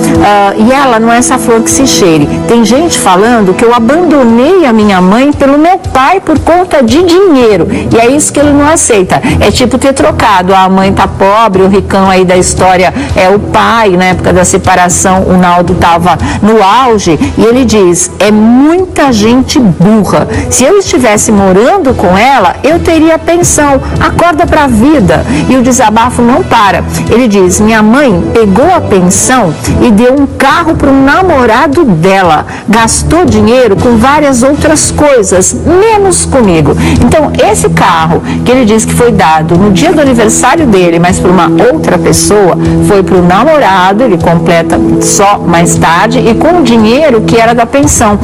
E ela não é essa flor que se cheire. Tem gente falando que eu abandonei a minha mãe pelo meu pai por conta de dinheiro, e é isso que ele não aceita. É tipo ter trocado: a mãe tá pobre, o ricão aí da história é o pai. Na época da separação o Naldo estava no auge, e ele diz: é muita gente burra. Se eu estivesse morando com ela, eu teria pensão, acorda pra vida. E o desabafo não para. Ele diz: minha mãe pegou a pensão e deu um carro para um namorado dela, gastou dinheiro com várias outras coisas, menos comigo. Então esse carro que ele diz que foi dado no dia do aniversário dele, mas para uma outra pessoa, foi para o namorado, ele completa só mais tarde, e com o dinheiro que era da pensão,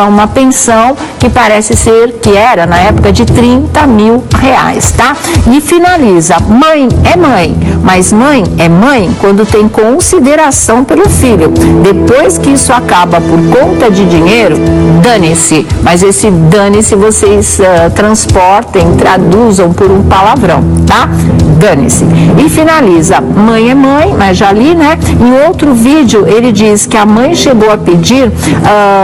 uma pensão que parece ser, que era na época, de R$30 mil, tá? E finaliza: mãe é mãe, mas mãe é mãe quando tem consideração pelo filho. Depois que isso acaba por conta de dinheiro, dane-se. Mas esse dane-se vocês transportem, traduzam por um palavrão, tá? Dane-se. E finaliza: mãe é mãe, mas já li, né? Em outro vídeo ele diz que a mãe chegou a pedir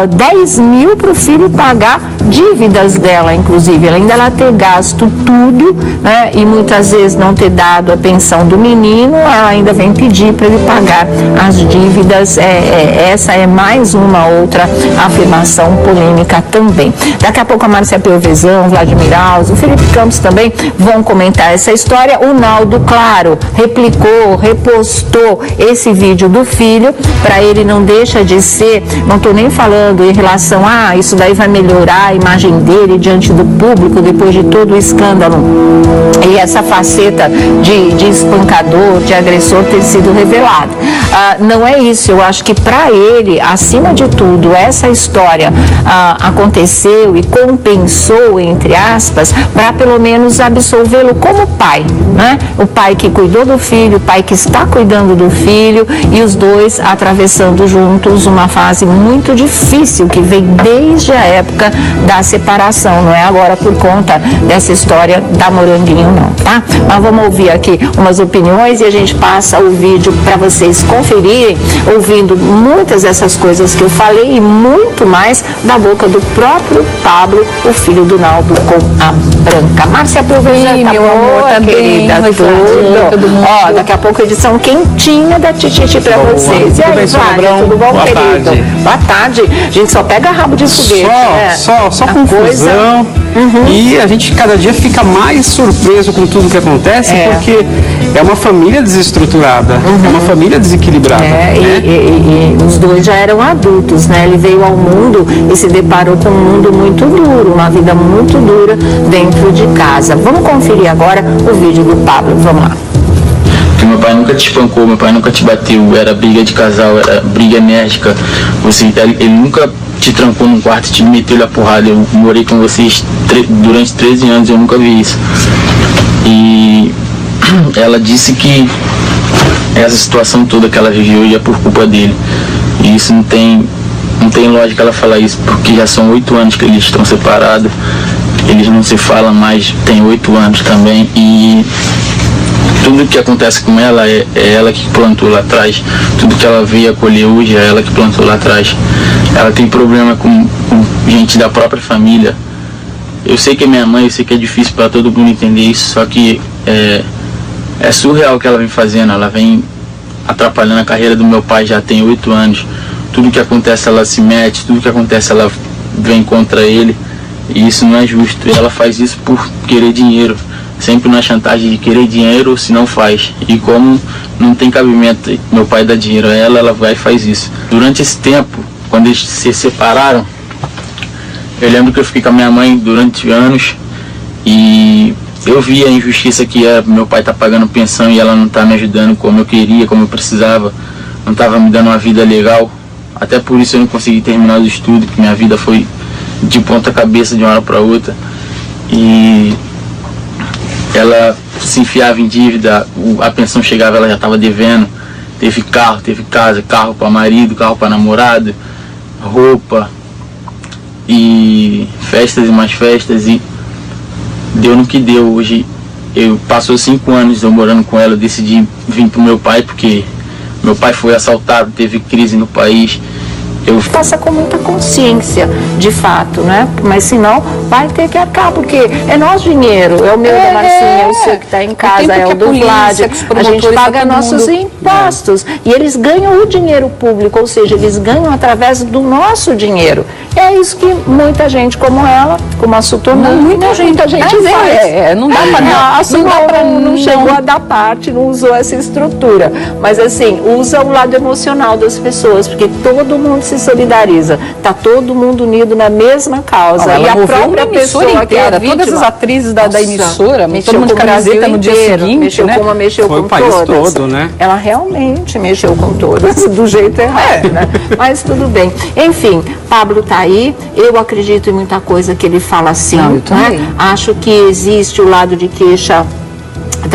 10 mil para o filho pagar dívidas dela, inclusive, além dela ter gasto tudo, né, e muitas vezes não ter dado a pensão do menino, ela ainda vem pedir para ele pagar as dívidas. Essa é mais uma outra afirmação polêmica também. Daqui a pouco a Márcia Pelvezão, Vladimir Alves, o Felipe Campos também vão comentar essa história. O Naldo, claro, replicou, repostou esse vídeo do filho. Para ele não deixa de ser, não estou nem falando em relação a isso daí vai melhorar a imagem dele diante do público depois de todo o escândalo e essa faceta de espancador, de agressor ter sido revelada. Não é isso. Eu acho que para ele, acima de tudo, essa história aconteceu e compensou, entre aspas, para pelo menos absolvê-lo como pai, né? O pai que cuidou do filho, o pai que está cuidando do filho, e os dois atravessando juntos uma fase muito difícil que vem desde a época da separação, não é agora por conta dessa história da Moranguinho, não, tá? Mas vamos ouvir aqui umas opiniões e a gente passa o vídeo para vocês conferirem, ouvindo muitas dessas coisas que eu falei e muito mais da boca do próprio Pablo, o filho do Naldo, com a Branca. Márcia, aproveita, tá, meu amor, tá querida, tudo. Ó, daqui a pouco edição quentinha da Tititi para vocês. E aí, Flávia, tudo bom, boa querido? Tarde. Boa tarde. A gente só pega rabo de foguete, Só confusão. E a gente cada dia fica mais surpreso com tudo que acontece, porque é uma família desestruturada, é uma família desequilibrada. E os dois já eram adultos, né? Ele veio ao mundo e se deparou com um mundo muito duro, uma vida muito dura dentro de casa. Vamos conferir agora o vídeo do Pablo, vamos lá. Porque meu pai nunca te espancou, meu pai nunca te bateu, era briga de casal, era briga enérgica, ele nunca te trancou num quarto e te meteu a porrada. Eu morei com vocês durante 13 anos, eu nunca vi isso. E ela disse que essa situação toda que ela viveu hoje é por culpa dele. E isso não tem lógica ela falar isso, porque já são 8 anos que eles estão separados, eles não se falam mais, tem 8 anos também, e tudo que acontece com ela é ela que plantou lá atrás. Tudo que ela veio acolher hoje é ela que plantou lá atrás. Ela tem problema com gente da própria família. Eu sei que é minha mãe, eu sei que é difícil para todo mundo entender isso, só que é surreal o que ela vem fazendo. Ela vem atrapalhando a carreira do meu pai já tem 8 anos. Tudo que acontece ela se mete, tudo que acontece ela vem contra ele. E isso não é justo. E ela faz isso por querer dinheiro. Sempre na chantagem de querer dinheiro, se não faz. E como não tem cabimento meu pai dar dinheiro a ela vai e faz isso. Durante esse tempo, quando eles se separaram, eu lembro que eu fiquei com a minha mãe durante anos e eu vi a injustiça que é meu pai tá pagando pensão e ela não tá me ajudando como eu queria, como eu precisava, não tava me dando uma vida legal. Até por isso eu não consegui terminar os estudos, que minha vida foi de ponta cabeça de uma hora para outra. E ela se enfiava em dívida, a pensão chegava, ela já estava devendo. Teve carro, teve casa, carro para marido, carro para namorado, roupa e festas e mais festas, e deu no que deu. Hoje passou 5 anos eu morando com ela, eu decidi vir pro meu pai porque meu pai foi assaltado, teve crise no país. Passa com muita consciência, de fato, né? Mas senão vai ter que acabar, porque é nosso dinheiro, é o meu da Marcinha, é o seu que está em casa, é o do Vlad, a gente paga nossos impostos e eles ganham o dinheiro público, ou seja, eles ganham através do nosso dinheiro. É isso que muita gente como ela, como a Sutorna, muita gente vê. Não dá para não chegou a dar parte, não usou essa estrutura, mas assim, usa o lado emocional das pessoas, porque todo mundo se solidariza, tá todo mundo unido na mesma causa. E a própria pessoa inteira, que é a vítima, todas as atrizes da emissora, todo mundo de camiseta no dia seguinte, mexeu né? Mexeu foi com o país todas. todo, né? Ela realmente mexeu com todas, do jeito errado, né? Mas tudo bem. Enfim, Pablo tá aí, eu acredito em muita coisa que ele fala assim, eu também. Acho que existe o lado de queixa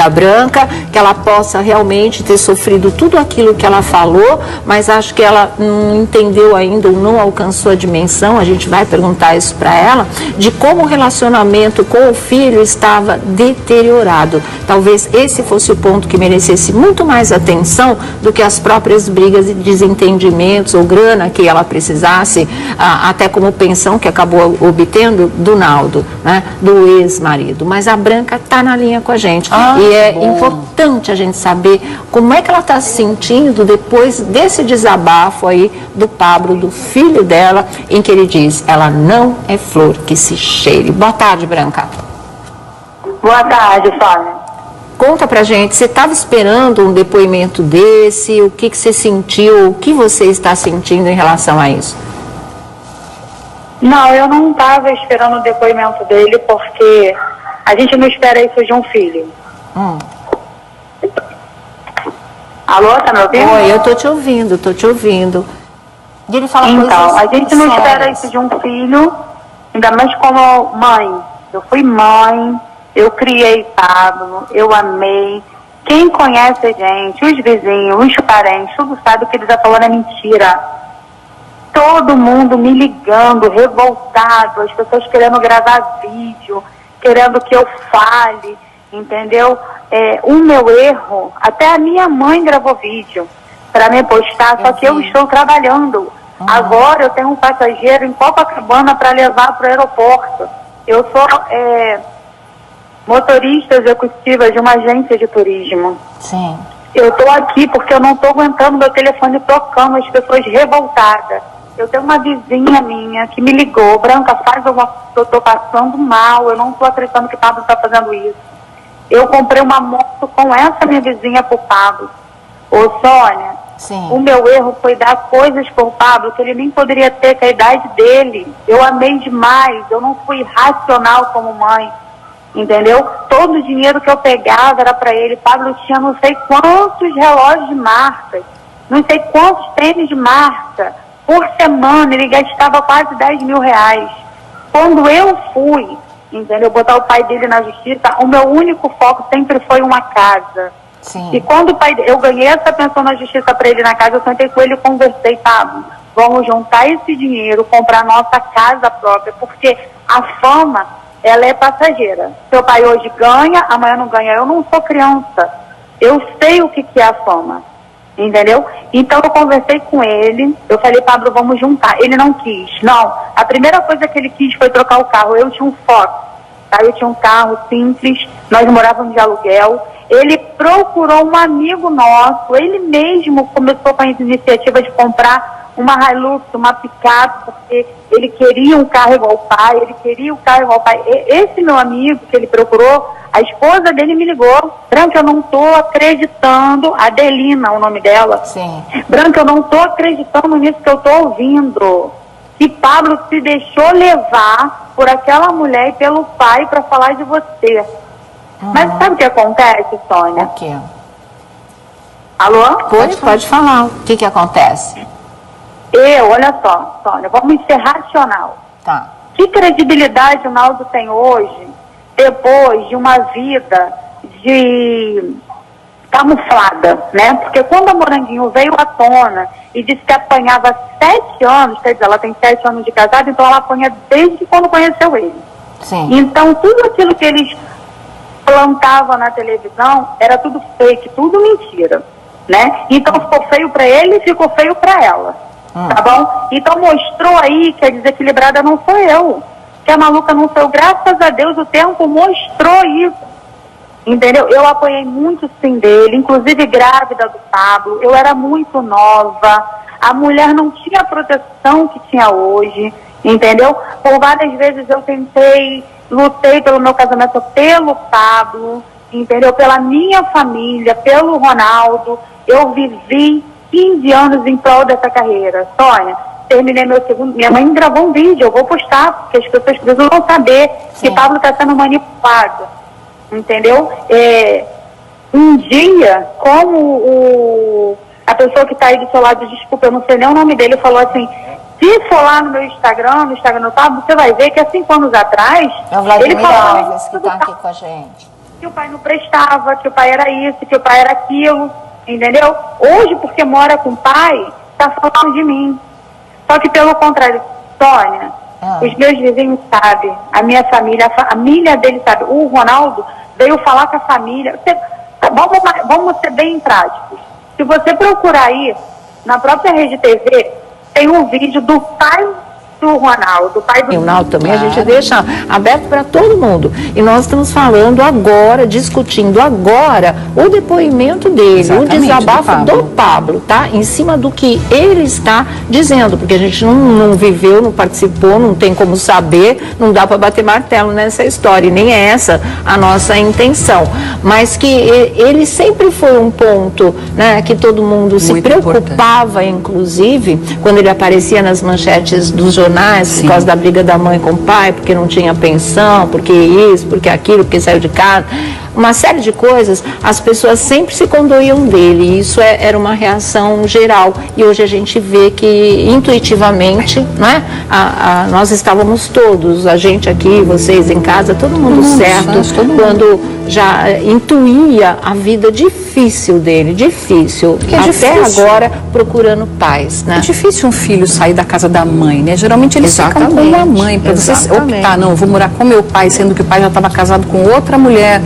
da Branca, que ela possa realmente ter sofrido tudo aquilo que ela falou, mas acho que ela não entendeu ainda ou não alcançou a dimensão, a gente vai perguntar isso para ela, de como o relacionamento com o filho estava deteriorado. Talvez esse fosse o ponto que merecesse muito mais atenção do que as próprias brigas e desentendimentos ou grana que ela precisasse, até como pensão que acabou obtendo do Naldo, né, do ex-marido. Mas a Branca está na linha com a gente. E é importante a gente saber como é que ela está se sentindo depois desse desabafo aí do Pablo, do filho dela, em que ele diz, ela não é flor que se cheire. Boa tarde, Branca. Boa tarde, Sônia. Conta pra gente, você estava esperando um depoimento desse? O que você sentiu? O que você está sentindo em relação a isso? Não, eu não estava esperando o depoimento dele, porque a gente não espera isso de um filho. Alô, tá me ouvindo? Oi, eu tô te ouvindo. E ele fala então, a gente não espera sérias. isso de um filho, ainda mais como mãe. Eu fui mãe, eu criei Pablo, eu amei. Quem conhece a gente, os vizinhos, os parentes, tudo sabe que ele está falando é mentira. Todo mundo me ligando, revoltado, as pessoas querendo gravar vídeo, querendo que eu fale, entendeu? O meu erro, até a minha mãe gravou vídeo para me postar, só que eu estou trabalhando. Agora eu tenho um passageiro em Copacabana para levar para o aeroporto. Eu sou motorista executiva de uma agência de turismo. Sim. Eu estou aqui porque eu não estou aguentando meu telefone tocando, as pessoas revoltadas. Eu tenho uma vizinha minha que me ligou, Branca, faz alguma coisa, eu estou passando mal, eu não estou acreditando que o Pablo está fazendo isso. Eu comprei uma moto com essa minha vizinha pro Pablo. Ô, Sônia, Sim. O meu erro foi dar coisas pro Pablo que ele nem poderia ter, com a idade dele. Eu amei demais, eu não fui racional como mãe, entendeu? Todo o dinheiro que eu pegava era para ele. Pablo tinha não sei quantos relógios de marca, não sei quantos tênis de marca. Por semana ele gastava quase 10 mil reais. Quando eu fui, entendeu, botar o pai dele na justiça, o meu único foco sempre foi uma casa. Sim. E quando eu ganhei essa pensão na justiça para ele na casa, eu sentei com ele e conversei, Pablo, vamos juntar esse dinheiro, comprar nossa casa própria, porque a fama, ela é passageira. Seu pai hoje ganha, amanhã não ganha. Eu não sou criança. Eu sei o que é a fama. Entendeu? Então eu conversei com ele, eu falei, Pablo, vamos juntar. Ele não quis. Não. A primeira coisa que ele quis foi trocar o carro. Eu tinha um Fox, tá? Eu tinha um carro simples, nós morávamos de aluguel. Ele procurou um amigo nosso, ele mesmo começou com a iniciativa de comprar uma Hilux, uma picape, porque ele queria um carro igual ao pai, Esse meu amigo que ele procurou, a esposa dele me ligou. Branca, eu não estou acreditando, Adelina, o nome dela. Sim. Branca, eu não estou acreditando nisso que eu estou ouvindo. Que Pablo se deixou levar por aquela mulher e pelo pai para falar de você. Mas sabe o que acontece, Sônia? O quê? Alô? Pode falar. O que acontece? Olha só, Sônia, vamos ser racional. Tá. Que credibilidade o Naldo tem hoje, depois de uma vida de camuflada, né? Porque quando a Moranguinho veio à tona e disse que apanhava 7 anos, quer dizer, ela tem 7 anos de casada, então ela apanha desde quando conheceu ele. Sim. Então, tudo aquilo que eles plantavam na televisão era tudo fake, tudo mentira, né? Então ficou feio para ele e ficou feio para ela, tá bom? Então mostrou aí que a desequilibrada não sou eu, que a maluca não sou eu. Graças a Deus o tempo mostrou isso, entendeu? Eu apoiei muito sim dele, inclusive grávida do Pablo, eu era muito nova, a mulher não tinha a proteção que tinha hoje, entendeu? Por várias vezes eu lutei pelo meu casamento, pelo Pablo, entendeu? Pela minha família, pelo Ronaldo. Eu vivi 15 anos em prol dessa carreira. Sônia, terminei meu segundo... Minha mãe gravou um vídeo, eu vou postar, porque as pessoas precisam saber que Pablo está sendo manipulado, entendeu? Um dia, como a pessoa que está aí do seu lado, desculpa, eu não sei nem o nome dele, falou assim... Se for lá no meu Instagram, do Pablo, você vai ver que há 5 anos atrás... É o Vladimir Alves que está aqui com a gente. que o pai não prestava, que o pai era isso, que o pai era aquilo, entendeu? Hoje, porque mora com o pai, tá falando de mim. Só que pelo contrário, Sônia, os meus vizinhos sabem, a minha família, a família dele sabe. O Ronaldo veio falar com a família. Vamos ser bem práticos. Se você procurar aí, na própria Rede TV, tem um vídeo do pai do Ronaldo, do pai do Ronaldo também, a gente deixa aberto para todo mundo. E nós estamos falando agora, discutindo agora o depoimento dele, exatamente, o desabafo do Pablo, tá? Em cima do que ele está dizendo, porque a gente não viveu, não participou, não tem como saber, não dá para bater martelo nessa história, e nem é essa a nossa intenção. Mas que ele sempre foi um ponto, né, que todo mundo muito se preocupava, importante. Inclusive, quando ele aparecia nas manchetes dos jornais, por causa da briga da mãe com o pai, porque não tinha pensão, porque isso, porque aquilo, porque saiu de casa, uma série de coisas, as pessoas sempre se condoíam dele, e isso era uma reação geral, e hoje a gente vê que intuitivamente, né, nós estávamos todos, a gente aqui, vocês em casa, todo mundo certo, quando já intuía a vida difícil dele, difícil, até difícil. Agora procurando paz, né? É difícil um filho sair da casa da mãe, né? Geralmente eles ficam com a mãe, para você optar, não, vou morar com meu pai, sendo que o pai já estava casado com outra mulher.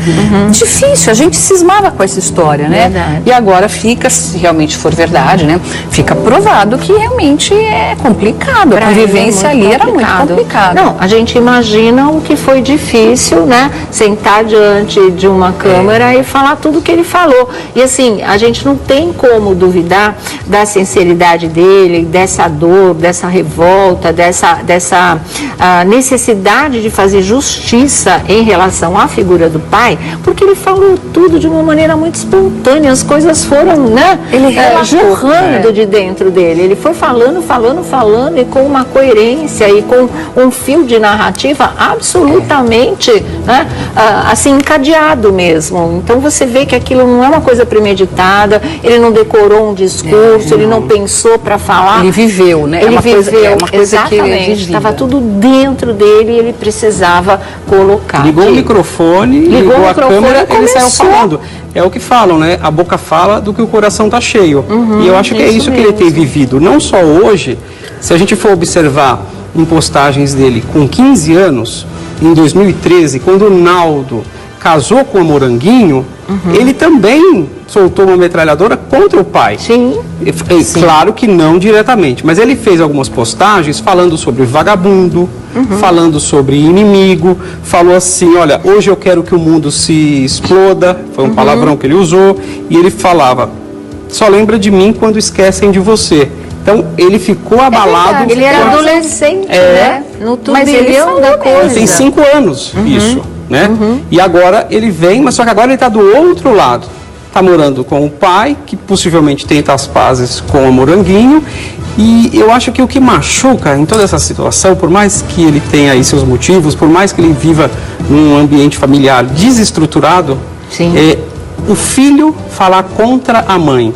Difícil, a gente cismava com essa história, né? Verdade. E agora fica, se realmente for verdade, né? Fica provado que realmente é complicado. A convivência ali era muito complicada. Não, a gente imagina o que foi difícil, né? Sentar diante de uma câmera e falar tudo o que ele falou. E assim, a gente não tem como duvidar da sinceridade dele, dessa dor, dessa revolta, dessa necessidade de fazer justiça em relação à figura do pai, porque ele falou tudo de uma maneira muito espontânea, as coisas foram, né, jorrando de dentro dele. Ele foi falando e com uma coerência e com um fio de narrativa absolutamente, né, assim, encadeado mesmo. Então você vê que aquilo não é uma coisa premeditada, ele não decorou um discurso, ele não pensou para falar. Ele viveu, né? Ele viveu, uma coisa exatamente, estava tudo dentro dele e ele precisava colocar. Ligou o microfone, ligou a câmera, ele saiu falando. É o que falam, né? A boca fala do que o coração está cheio. E eu acho que é isso que ele tem vivido. Não só hoje, se a gente for observar em postagens dele com 15 anos, em 2013, quando o Naldo casou com a Moranguinho, ele também soltou uma metralhadora contra o pai. Sim. Claro que não diretamente, mas ele fez algumas postagens falando sobre vagabundo, falando sobre inimigo, falou assim, olha, hoje eu quero que o mundo se exploda, foi um palavrão que ele usou, e ele falava, só lembra de mim quando esquecem de você. Então, ele ficou abalado. Ele era adolescente, né? No turbilhão da coisa. Ele tem 5 anos, isso, né? E agora ele vem, mas só que agora ele está do outro lado. Está morando com o pai, que possivelmente tenta as pazes com o Moranguinho. E eu acho que o que machuca em toda essa situação, por mais que ele tenha aí seus motivos, por mais que ele viva num ambiente familiar desestruturado, é o filho falar contra a mãe.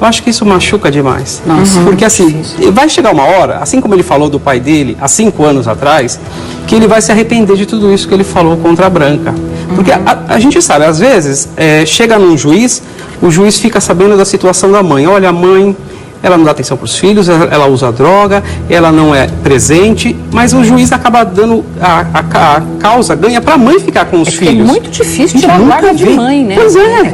Eu acho que isso machuca demais. Porque assim, vai chegar uma hora, assim como ele falou do pai dele há 5 anos atrás, que ele vai se arrepender de tudo isso que ele falou contra a Branca. Porque a gente sabe, às vezes, chega num juiz, o juiz fica sabendo da situação da mãe. Olha, a mãe, ela não dá atenção para os filhos, ela usa droga, ela não é presente, mas o juiz acaba dando a causa, ganha para a mãe ficar com os filhos. É muito difícil tirar a guarda de mãe, né? Pois é.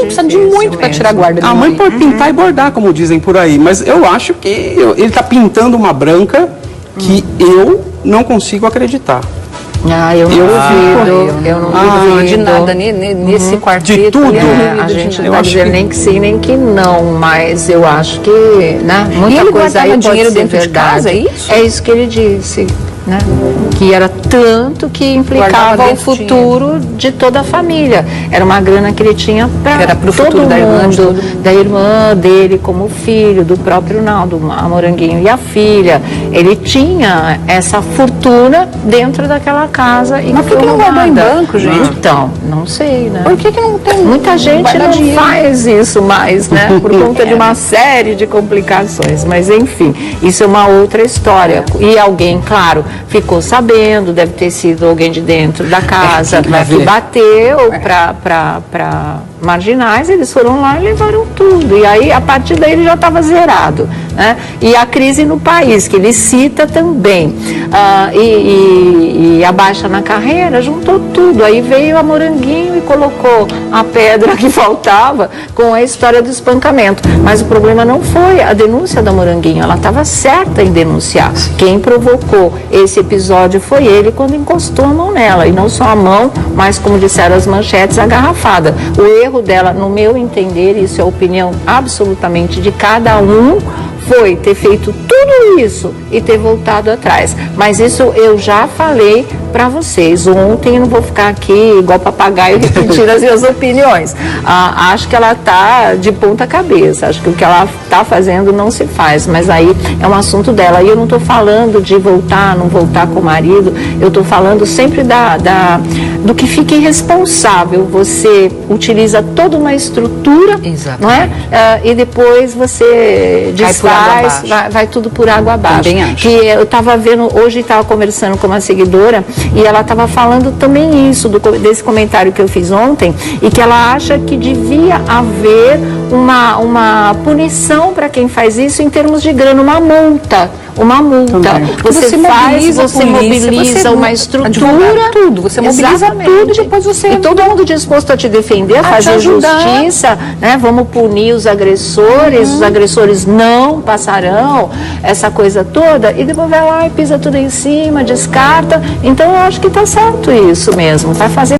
Precisa de muito para tirar a guarda de mãe. A mãe pode pintar e bordar, como dizem por aí, mas eu acho que ele está pintando uma Branca que eu não consigo acreditar. Eu não duvido de nada nesse quarteto. De tudo. A gente não está dizendo nem que sim, nem que não, mas eu acho que, né, muita coisa aí pode ser dentro de casa, é isso? É isso que ele disse, né? Que era tanto que implicava o futuro de toda a família. Era uma grana que ele tinha para todo mundo, da irmã dele como filho, do próprio Naldo, a Moranguinho e a filha. Ele tinha essa fortuna dentro daquela casa. Mas por que não guardou em banco, gente? Então, não sei, né? Por que não tem? Muita gente não faz isso mais, né? Por conta de uma série de complicações. Mas, enfim, isso é uma outra história. E alguém, claro, ficou sabendo, deve ter sido alguém de dentro da casa que bateu para marginais, eles foram lá e levaram tudo. E aí, a partir daí, ele já estava zerado, né? E a crise no país, que ele cita também, e a baixa na carreira, juntou tudo. Aí veio a Moranguinho e colocou a pedra que faltava com a história do espancamento. Mas o problema não foi a denúncia da Moranguinho, ela estava certa em denunciar. Quem provocou esse episódio foi ele quando encostou a mão nela, e não só a mão, mas, como disseram as manchetes, a garrafada. O erro dela, no meu entender, isso é a opinião absolutamente de cada um, foi ter feito tudo isso e ter voltado atrás. Mas isso eu já falei para vocês ontem, não vou ficar aqui igual papagaio repetindo as minhas opiniões. Acho que ela está de ponta cabeça, acho que o que ela está fazendo não se faz, mas aí é um assunto dela. E eu não estou falando de voltar, não voltar com o marido, eu estou falando sempre do que fica irresponsável. Você utiliza toda uma estrutura, não é? E depois você desfaz, vai tudo por água abaixo. Que eu estava vendo, hoje estava conversando com uma seguidora e ela estava falando também isso, desse comentário que eu fiz ontem, e que ela acha que devia haver uma punição para quem faz isso em termos de grana, uma multa. Você mobiliza uma estrutura, tudo, você mobiliza tudo, depois você... E todo mundo disposto a te defender, a fazer justiça, né? Vamos punir os agressores não passarão, essa coisa toda, e depois vai lá e pisa tudo em cima, descarta. Então eu acho que está certo isso mesmo, vai fazer